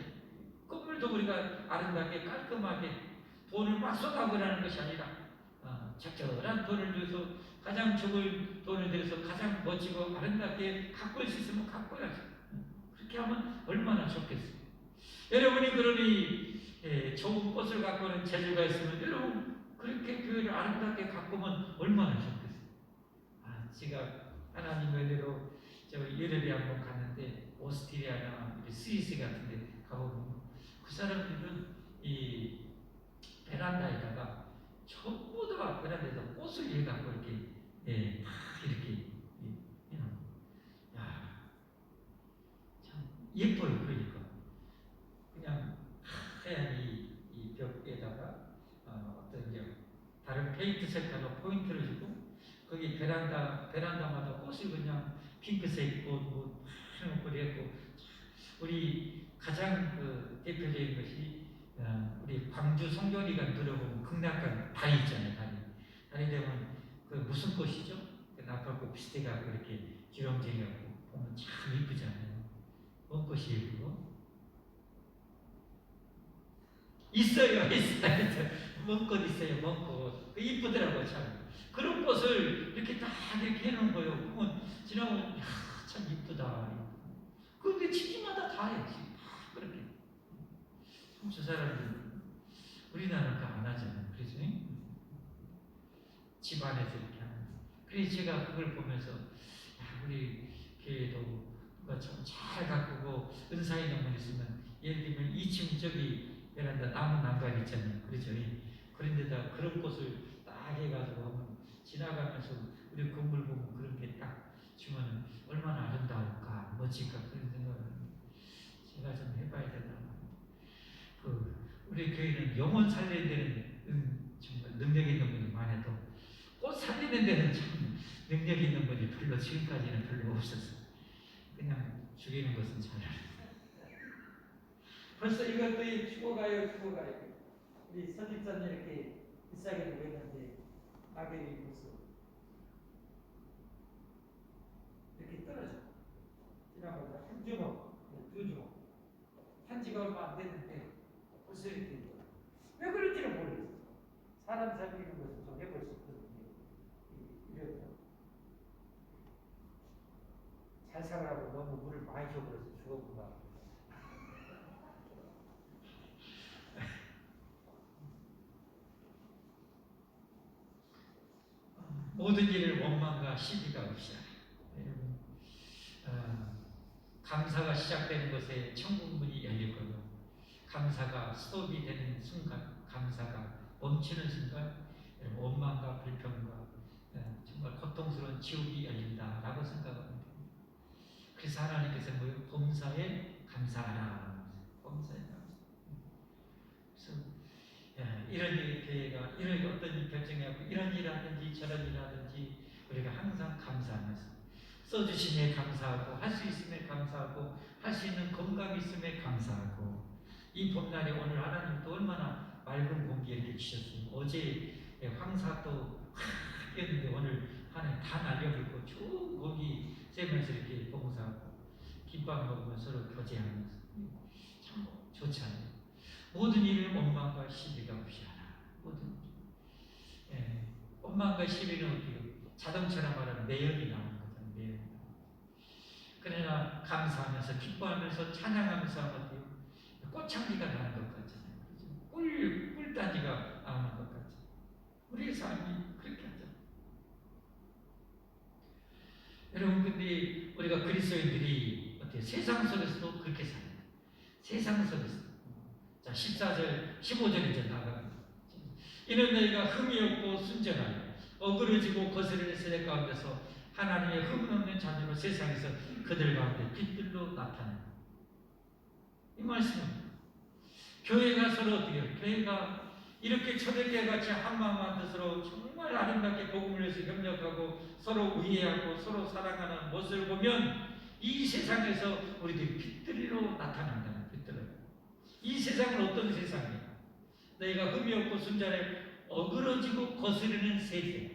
Speaker 1: 건물도 우리가 아름답게 깔끔하게 돈을 막 쏟아부으라는 것이 아니라 적절한 돈을 들여서 가장 적은 돈을 들여서 가장 멋지고 아름답게 가꿀 수 있으면 가꿔야죠. 그렇게 하면 얼마나 좋겠어요. 여러분이 그러니 좋은 꽃을 가꾸는 재주가 있으면 여러분 그렇게 교회를 아름답게 가꾸면 얼마나 좋겠어요. 제가 하나님 은혜로 저 유럽에 한번 갔는데 오스트리아나 스위스 같은 데 가보면 그 사람들은 이 베란다에다가 전부 다 베란다에다 꽃을 해갖고 이렇게 다 이렇게 야, 참 예뻐요. 그러니까 그냥 하얀 이 벽에다가 어떤 이제 다른 페인트 색깔로 포인트를 주고 거기 베란다마다 꽃을 그냥 핑크색 꽃 뭐 해놓고 그랬고, 우리 가장 그 대표적인 것이 우리 광주 성교리가 들어보면 극락간 다리 있잖아요. 다리 되면 그 무슨 꽃이죠? 그 나팔꽃 비슷해갖고 이렇게 기렁지갖고 보면 참 이쁘잖아요. 뭔 꽃이에요 그거? 있어요. 먼 꽃 있어요. 먼 꽃. 그 이쁘더라고요 참. 그런 꽃을 이렇게 딱 이렇게 해놓은 거예요. 그러면 지나면 참 이쁘다. 그런데 집집마다 다 해야지. 그렇게. 저 사람들 우리나라는 안 하잖아요. 그래서 집 안에서 이렇게 하는. 그래서 제가 그걸 보면서 우리 교회도 누가 참 잘 가꾸고 은사 있는 분 있으면, 예를 들면 2층 저기 베란다 나무 난간 있잖아요. 그렇죠? 그런 데다 그런 꽃을 딱 해가지고 하면 지나가면서 우리 건물 보면 그런 게 딱 주면 얼마나 아름다울까, 멋질까, 그런 생각을 제가 좀 해봐야 되나. 우리 교회는 영혼 살리는 데는 정말 능력 있는 분이 많아도 꽃 살리는 데는 참 능력 있는 분이 별로 지금까지는 별로 없었어요. 그냥 죽이는 것은 잘 알아요. 벌써 이것도 죽어가요. 우리 선집사님 이렇게 비싸게 누렸는데 낙엽이 벌써 이렇게 떨어져. 지난번에 한 주먹, 두 주먹, 산지가 얼마 안 됐는데 벌써 이렇게 왜 그런지는 모르겠어. 사람 살리는 것은 좀 해볼 수 없거든요. 이래서 잘 살아라고 너무 물을 많이 줘버려서 죽었구나. 모든 일을 원망과 시비가 없이 하라. 여러분, 감사가 시작되는 곳에 천국 문이 열릴 거고, 감사가 스톱이 되는 순간, 감사가 멈추는 순간, 여러분, 원망과 불평과 정말 고통스러운 지옥이 열린다라고 생각합니다. 그래서 하나님께서 뭐예요? 범사에 감사하라. 범사에 감사. 그래서 이런 교회가 이런 어떤 결정이하고 이런 일하든지 저런 일하든지 우리가 항상 감사하면서 써주심에 감사하고 할 수 있음에 감사하고 할 수 있는 건강이 있음에 감사하고 이 봄날에 오늘 하나님도 얼마나 맑은 공기 이렇게 주셨어요. 어제 황사도 뛰었는데 오늘 하나님 다 날려버리고 좋은 공기 쐬면서 이렇게 봉사하고 김밥 먹으면 서로 교제하면서 참 좋잖아요. 모든 일을 원망과 시비가 없이 하라. 모든 원망과 시비는 어디요? 자동차라 말하면 매연이 나오는 거잖아요. 매연. 그러나 감사하면서 기뻐하면서 찬양하면서 하면 어때요? 꽃향기가 나는 것 같잖아요. 그죠? 꿀단지가 나오는 것 같죠. 우리의 삶이 그렇게 하죠. 여러분, 근데 우리가 그리스도인들이 어때요? 세상 속에서도 그렇게 살아요. 세상 속에서. 자, 14절, 15절 이제 나갑니다. 이는 너희가 흠이 없고 순전하여 어그러지고 거스르는 세대 가운데서 하나님의 흠 없는 자녀로 세상에서 그들 가운데 빛들로 나타낸다. 이 말씀은 교회가 서로 어떻게 해요? 교회가 이렇게 초대교회 같이 한마음 한뜻으로 정말 아름답게 복음을 위해서 협력하고 서로 의해하고 서로 사랑하는 모습을 보면 이 세상에서 우리들이 빛들로 나타난다는 빛들로. 이 세상은 어떤 세상이에요? 너희가 흠이 없고 순전해 어그러지고 거스르는 세대.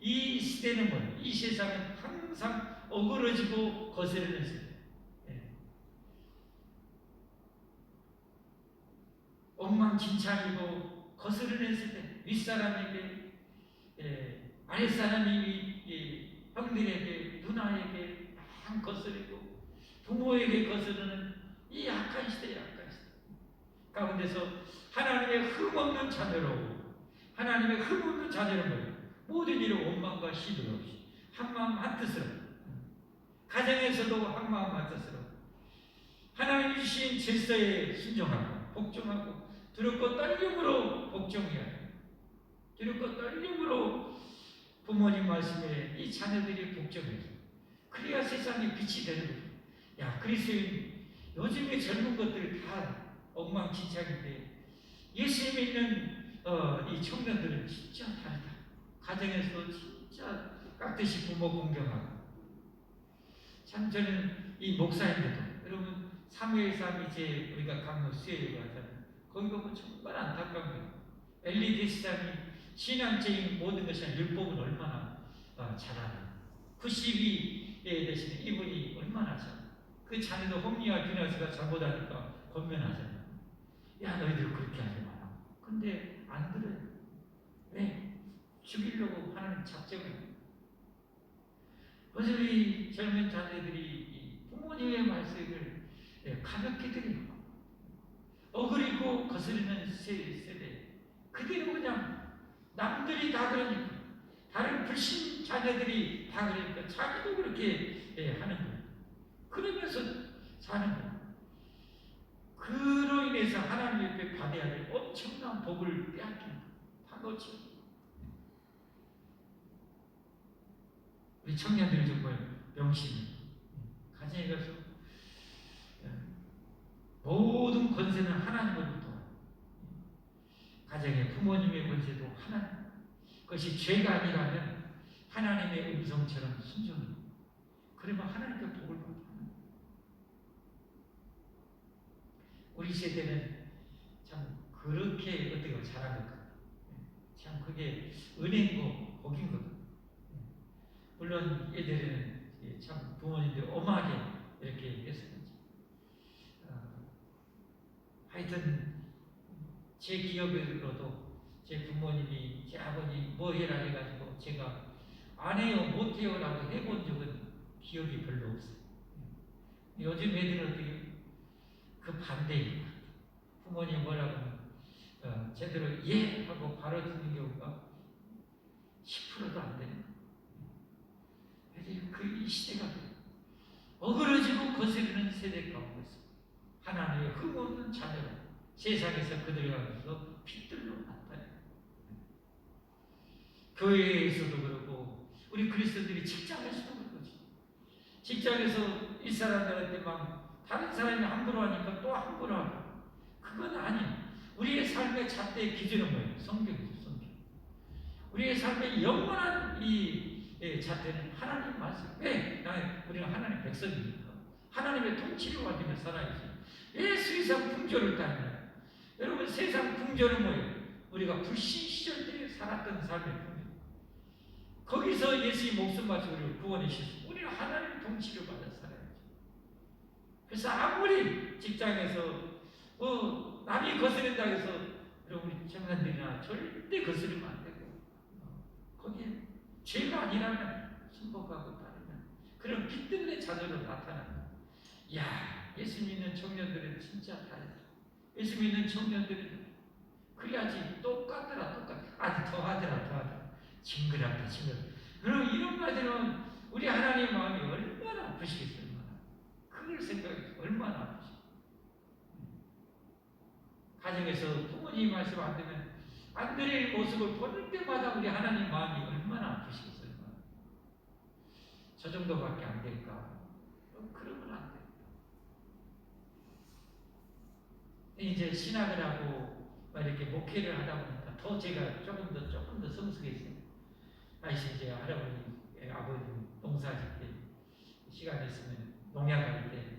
Speaker 1: 이 시대는 뭐예요? 이 세상은 항상 어그러지고 거스르는 세대. 엉망진창이고 거스르는 세대. 윗사람에게 아랫사람이 형들에게 누나에게 막 거스르고 부모에게 거스르는 이 악한 시대. 가운데서 하나님의 흠없는 자녀로 하나님의 흠없는 자녀는 뭐예요? 모든 일을 원망과 시비 없이 한마음 한뜻으로 가정에서도 한마음 한뜻으로 하나님이 주신 질서에 순종하고 복종하고 두렵고 떨림으로 복종해야 해요. 두렵고 떨림으로 부모님 말씀에 이 자녀들이 복종해요. 그래야 세상에 빛이 되는 거예요. 야, 그리스도인 요즘의 젊은 것들 다 엉망진창인데 예수 믿는 이 청년들은 진짜 다르다. 가정에서 진짜 깍듯이 부모 공경하고. 참 저는 이 목사님들도 여러분 3.1.3 이제 우리가 강로 수요일에 하잖아요. 거기 보면 정말 안타까운 거예요. 엘리디 시장이 신앙적인 모든 것이 율법은 얼마나 잘하나. 92에 대신 이분이 얼마나 잘. 그 자녀도 홈리와 비나스가 잘못하니까 권면하잖아요. 야, 너희들 그렇게 하지 마라. 근데 안 들어요. 왜? 죽이려고 하는 작정을. 그래서 우리 젊은 자녀들이 부모님의 말씀을 가볍게 들여요. 어그리고 거스르는 세대. 그대로 그냥 남들이 다 그러니까 다른 불신 자녀들이 다 그러니까 자기도 그렇게 하는 거예요. 그러면서 사는 거예요. 그로 인해서 하나님 옆에 받아야 될 엄청난 복을 빼앗기는 거예요. 다 놓쳐. 우리 청년들 정말 명심해. 가정에 가서 모든 권세는 하나님으로부터 와요. 가정의 부모님의 권세도 하나님. 그것이 죄가 아니라면 하나님의 음성처럼 순종해. 그러면 하나님께 복을 받아요. 우리 세대는 참 그렇게 어떻게 잘한 것 같아요. 참 그게 은혜고 복인 거든. 물론 얘들은 참 부모님들이 엄하게 이렇게 했었지. 하여튼 제 기억으로도 제 부모님이 제 아버지 뭐 해라 해가지고 제가 안 해요 못 해요라고 해본 적은 기억이 별로 없어요. 요즘 애들은 어떻게 그 반대예요. 부모님 뭐라고 하면 제대로 예 하고 바로 듣는 경우가 10%도 안 되는 거예요. 그 이 시대가 그래요. 어그러지고 거스르는 세대 가운데 있어. 하나님의 흠없는 자녀로 세상에서 그들을 가면서 빛들로 나타나요. 교회에서도 그렇고 우리 그리스도들이 직장에서도 그렇지. 직장에서 이 사람들한테 막 다른 사람이 함부로 하니까 또 함부로 하고 그건 아니에요. 우리의 삶의 잣대의 기준은 뭐예요? 성경이죠. 성경. 우리의 삶의 영원한 이 잣대는 하나님 말씀. 왜? 우리는 하나님의 백성이니까 하나님의 통치를 받으며 살아야지. 왜 세상 풍조를 따르냐? 여러분 세상 풍조는 뭐예요? 우리가 불신 시절 때 살았던 삶의 풍조. 거기서 예수의 목숨 바쳐 우리를 구원해 주셨습니다. 우리는 하나님의 통치를 받아 살아야지. 그래서 아무리 직장에서 남이 거스른다고 해서 여러분 우리 청년들이나 절대 거스르면 안 되고 거기에 죄가 아니라면 순복하고 따르면 그런 빛들의 자녀로 나타납니다. 이야 예수 믿는 청년들은 진짜 다르다. 예수 믿는 청년들은 그래야지 똑같더라 똑같아. 아니 더하더라 징그럽다 징그럽다. 그럼 이런 말들은 우리 하나님 마음이 얼마나 아프시겠어요. 그걸 생각해서 얼마나 아프시겠어요. 가정에서 부모님 말씀 안 되면 안 드릴 모습을 볼 때마다 우리 하나님 마음이 얼마나 아프시겠어요. 저 정도밖에 안 될까? 그러면 안 돼. 이제 신학을 하고 이렇게 목회를 하다 보니까 더 제가 조금 더 성숙했어요. 아이씨 이제 할아버지, 아버지 농사질 때 시간 있으면 농약할 때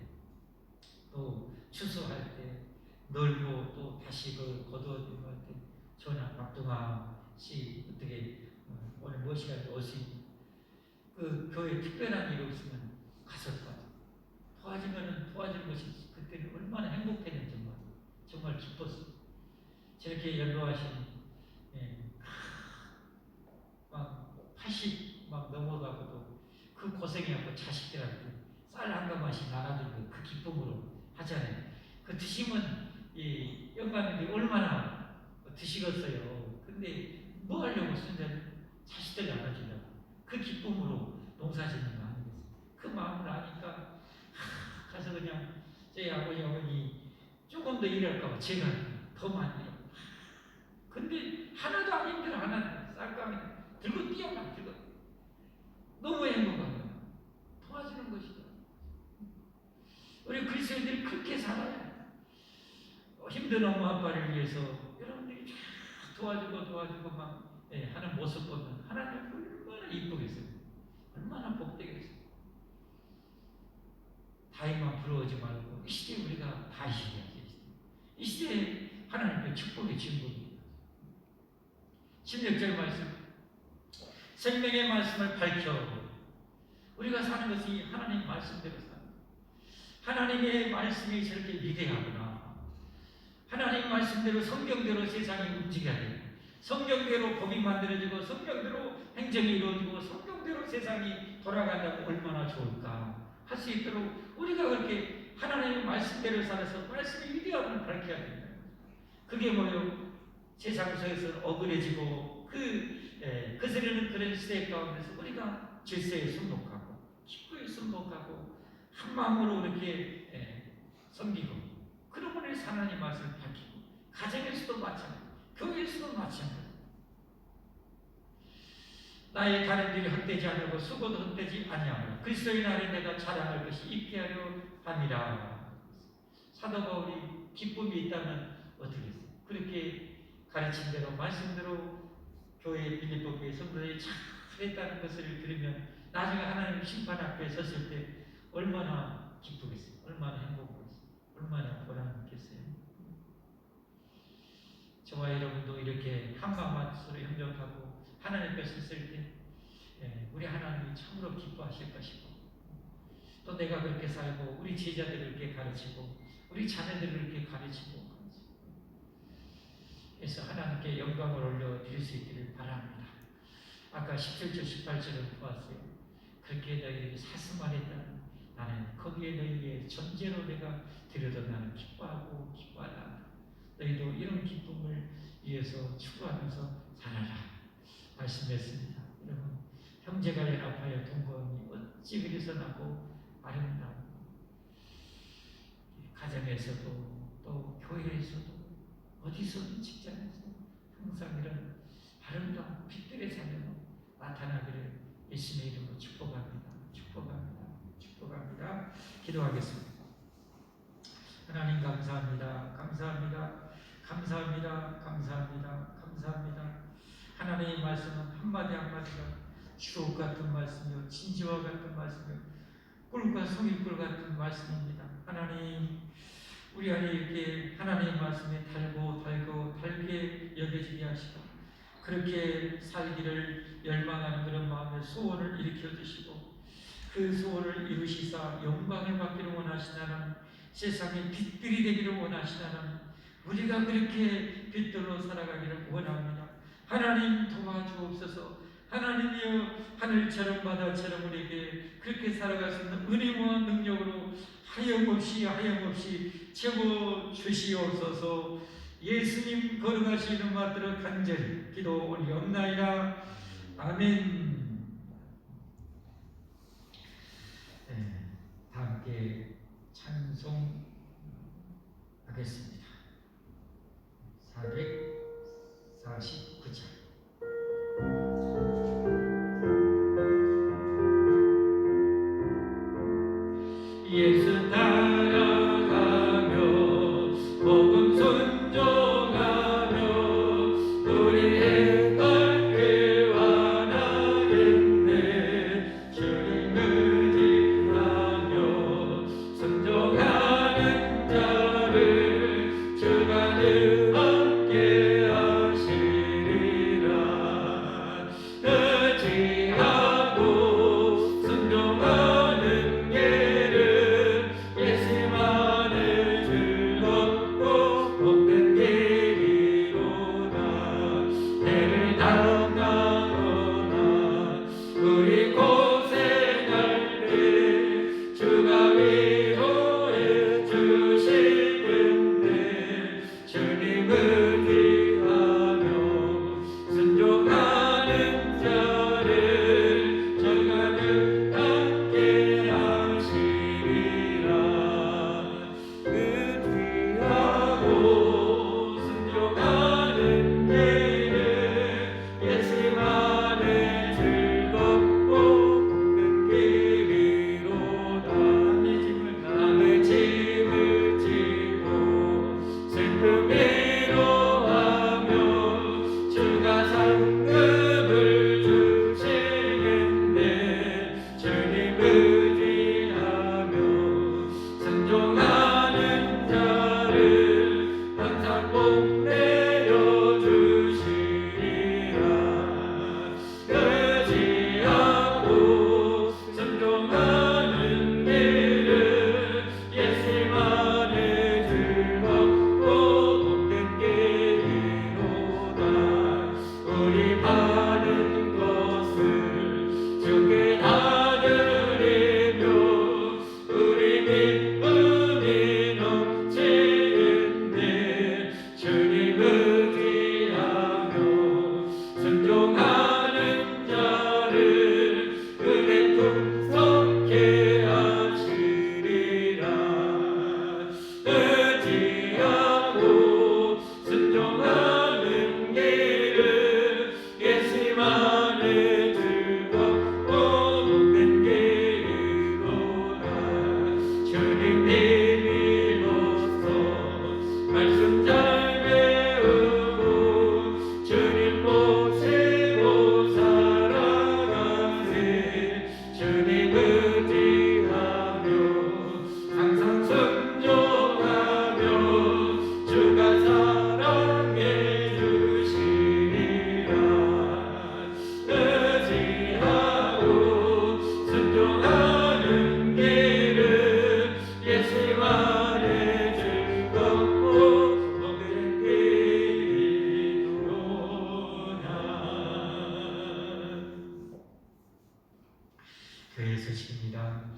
Speaker 1: 또 추수할 때 널고 또 다시 그 거두어진 것 같아. 전화 막둥아 씨 어떻게 오늘 몇 시간에 오시? 그 교회 특별한 일이 없으면 가서 도와주면은 도와주는 것이 그때는 얼마나 행복했는지 정말 기뻤어. 저렇게 연로하신 막 80 막 넘어가고도 그 고생해갖고 자식들한테 쌀 한 가마씩 나눠주고 그 기쁨으로 하잖아요. 그 드시면 이 영감님들이 얼마나 드시겠어요. 근데 뭐 하려고 쓴다는 자식들 나눠주려고 그 기쁨으로 농사짓는 거 아니겠어요. 그 마음을 아니까 가서 그냥 제 아버지 어머니 조금 더 일할까봐 제가 더 많이 해요. 근데 하나도 안 힘들어. 하나도 쌀감이 들고 뛰어만 들고 너무 행복한 거예요. 도와주는 것이죠. 우리 그리스도인들이 그렇게 살아요. 힘든 엄마 아빠를 위해서 여러분들이 도와주고 막 하는 모습 보면 하나님 얼마나 이쁘겠어요. 얼마나 복되겠어요. 다윗만 부러워하지 말고 이 시대에 우리가 다윗이야. 이 시대에 하나님의 축복의 진국입니다. 16절 말씀 생명의 말씀을 밝혀 우리가 사는 것이 하나님 말씀대로 사는 하나님의 말씀이 저렇게 위대하구나. 하나님 말씀대로 성경대로 세상이 움직여야 돼. 성경대로 법이 만들어지고 성경대로 행정이 이루어지고 성경대로 세상이 돌아간다면 얼마나 좋을까 할 수 있도록 우리가 그렇게 하나님의 말씀대로 살아서 말씀의 위대함을 밝혀야 된다. 그게 뭐예요? 세상 속에서 억울해지고 거스르는 그런 시대 가운데서 우리가 질서에 순복하고 기쁘게 순복하고 한 마음으로 이렇게 섬기고 그러므로 하나님 말씀을 밝히고 가정에서도 마찬가지 교회에서도 마찬가지 나의 다른 일이 헛되지 않고 수고도 헛되지 아니하며 그리스도의 날에 내가 자랑할 것이 있게 하려 함이라. 사도 바울이 기쁨이 있다면 어떻게 했어요? 그렇게 가르친 대로 말씀대로 교회 빌립보 교회 성도들이 잘했다는 것을 들으면 나중에 하나님 심판 앞에 섰을 때 얼마나 기쁘겠어요? 얼마나 행복하겠어요? 얼마나 보람 있겠어요? 저와 여러분도 이렇게 한마음으로 협력하고 하나님 것을 쓸 때 우리 하나님이 참으로 기뻐하실 것이고, 또 내가 그렇게 살고 우리 제자들을 이렇게 가르치고 우리 자녀들을 이렇게 가르치고 그래서 하나님께 영광을 올려드릴 수 있기를 바랍니다. 아까 17절 18절을 보았어요. 그렇게 너희들이 사슴하랬다는 나는 거기에 너희의 존재로 내가 드려도 나는 기뻐하고 기뻐하다. 너희도 이런 기쁨을 위해서 추구하면서 살아라 말씀했습니다. 여러분, 형제가 연합하여 동거함이 어찌 그리서 나고 아름다운, 가정에서도 또 교회에서도 어디서든 직장에서 항상 이런 아름다운 빛들의 삶으로 나타나기를 예수님의 이름으로 축복합니다. 축복합니다. 축복합니다. 기도하겠습니다. 하나님 감사합니다. 감사합니다. 감사합니다. 감사합니다. 감사합니다. 하나님의 말씀은 한마디 한마디가 주옥 같은 말씀이요 진지와 같은 말씀이요 꿀과 송이꿀 같은 말씀입니다. 하나님, 우리 안에 이렇게 하나님의 말씀에 달게 여겨지게 하시고 그렇게 살기를 열망하는 그런 마음의 소원을 일으켜 주시고 그 소원을 이루시사 영광을 받기를 원하시나는, 세상의 빛들이 되기를 원하시나는, 우리가 그렇게 빛들로 살아가기를 원합니다. 하나님 도와주옵소서. 하나님이여, 하늘처럼 바다처럼 우리에게 그렇게 살아갈 수 있는 은혜와 능력으로 하염없이 채워 주시옵소서. 예수님 걸어가시는 맛들어 간절히 기도 올리옵나이다. 아멘. 다 함께 찬송하겠습니다. 449장. 예수 따라가며 복음 순종하며 우리의 갈 완하겠네. 주님 의지하며 순종하는 자를 주가 늘 함께 하시리라. 의지하고 순종하는 길을 교회 소식입니다.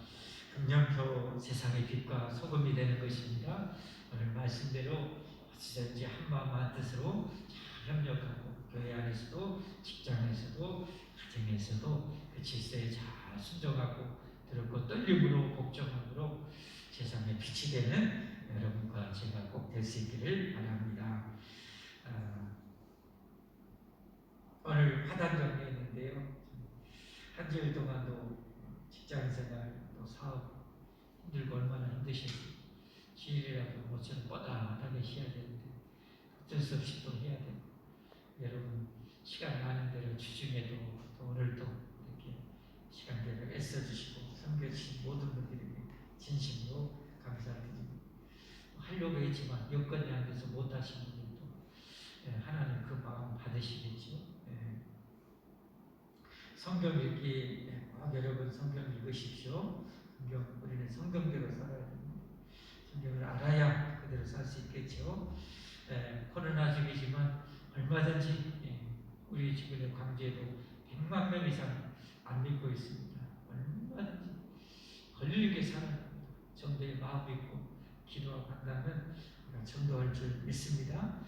Speaker 1: 금년표 세상의 빛과 소금이 되는 것입니다. 오늘 말씀대로 어찌든지 한마음 한뜻으로 잘 협력하고 교회 안에서도 직장에서도 가정에서도 그 질서에 잘 순종하고 들었고 떨림으로 복종함으로 세상에 빛이 되는 여러분과 제가 꼭 될 수 있기를 바랍니다. 오늘 화단 정리했는데요. 한 주일 동안도 직장생활 또 사업 힘들고 얼마나 힘드실지 주일이라도 모처럼 뻗어하게 쉬어야 되는데 어쩔 수 없이 또 해야 되고 여러분 시간 많은 대로 주중에도 또 오늘도 이렇게 시간대로 애써주시고 섬겨주신 모든 분들에게 진심으로 감사드립니다. 하려고 했지만 여건이 안 돼서 못하신 분들도 하나님 그 마음 받으시겠죠. 성경 읽기 여러분 성경 읽으십시오. 성경 우리는 성경대로 살아야 됩니다. 성경을 알아야 그대로 살 수 있겠죠. 코로나 중이지만 얼마든지 우리 주변의 광주에도 100만 명 이상 안 믿고 있습니다. 얼마든지 걸리는 게 사람입니다. 정도의 마음 있고 기도하고 한다면 우리가 전도할 줄 믿습니다.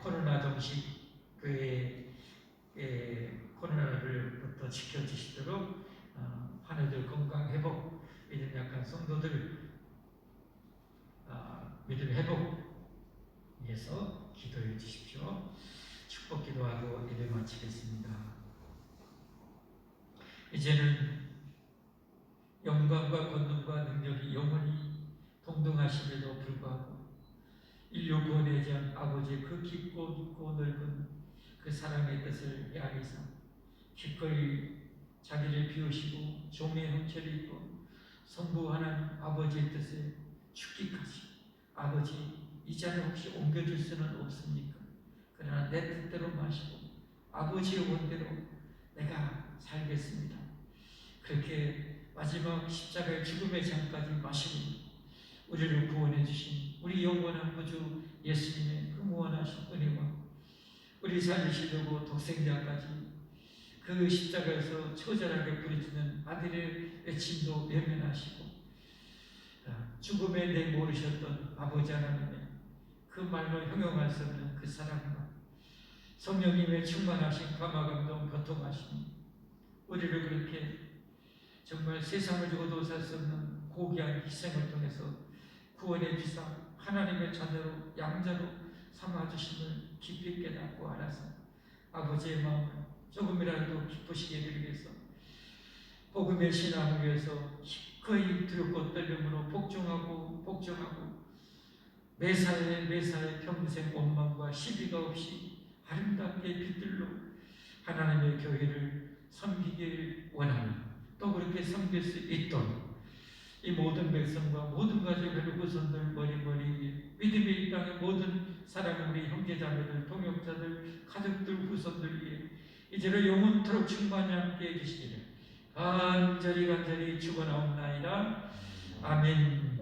Speaker 1: 코로나 동시 교회 코로나를부터 지켜주시도록 환우들 건강 회복, 믿음 약한 성도들 믿음 회복 위해서 기도해 주십시오. 축복 기도하고 예배 마치겠습니다. 이제는 영광과 권능과 능력이 영원히 동등하심에도 불구하고 인류 구원의 전 아버지의 그 깊고 깊고 넓은 그 사랑의 뜻을 헤아리사 기꺼이 자기를 비우시고 종의 형체를 입고 성부 하나님 아버지의 뜻에 죽기까지 아버지 이 잔을 혹시 옮겨줄 수는 없습니까? 그러나 내 뜻대로 마시고 아버지의 원대로 내가 살겠습니다. 그렇게 마지막 십자가의 죽음의 잔까지 마시고 우리를 구원해 주신 우리 영원한 구주 예수님의 그 무한하신 은혜와 우리 살리시려고 독생자까지 그 십자가에서 처절하게 부르짖는 아들의 외침도 외면하시고 죽음에 내모르셨던 아버지 하나님의 그 말로 형용할 수 없는 그 사랑과 성령님의 충만하신 감화감동 교통하심 우리를 그렇게 정말 세상을 주고도 살 수 없는 고귀한 희생을 통해서 구원해 주사 하나님의 자녀로 양자로 삼아주심을 깊이 깨닫고 알아서 아버지의 마음을 조금이라도 기쁘시게 해드리기 위해서 복음의 신앙을 위해서 기꺼이 두렵고 떨림으로 복종하고 매사에 평생 원망과 시비가 없이 아름답게 빛들로 하나님의 교회를 섬기길 원하니 또 그렇게 섬길 수 있도록 이 모든 백성과 모든 가족의 후손들 머리 믿음의 이 땅의 모든 사랑하는 우리 형제자매들 동역자들 가족들 후손들 위해 이제는 영원토록 충만히 함께 해주시기를 간절히 축원하옵나이다. 아멘.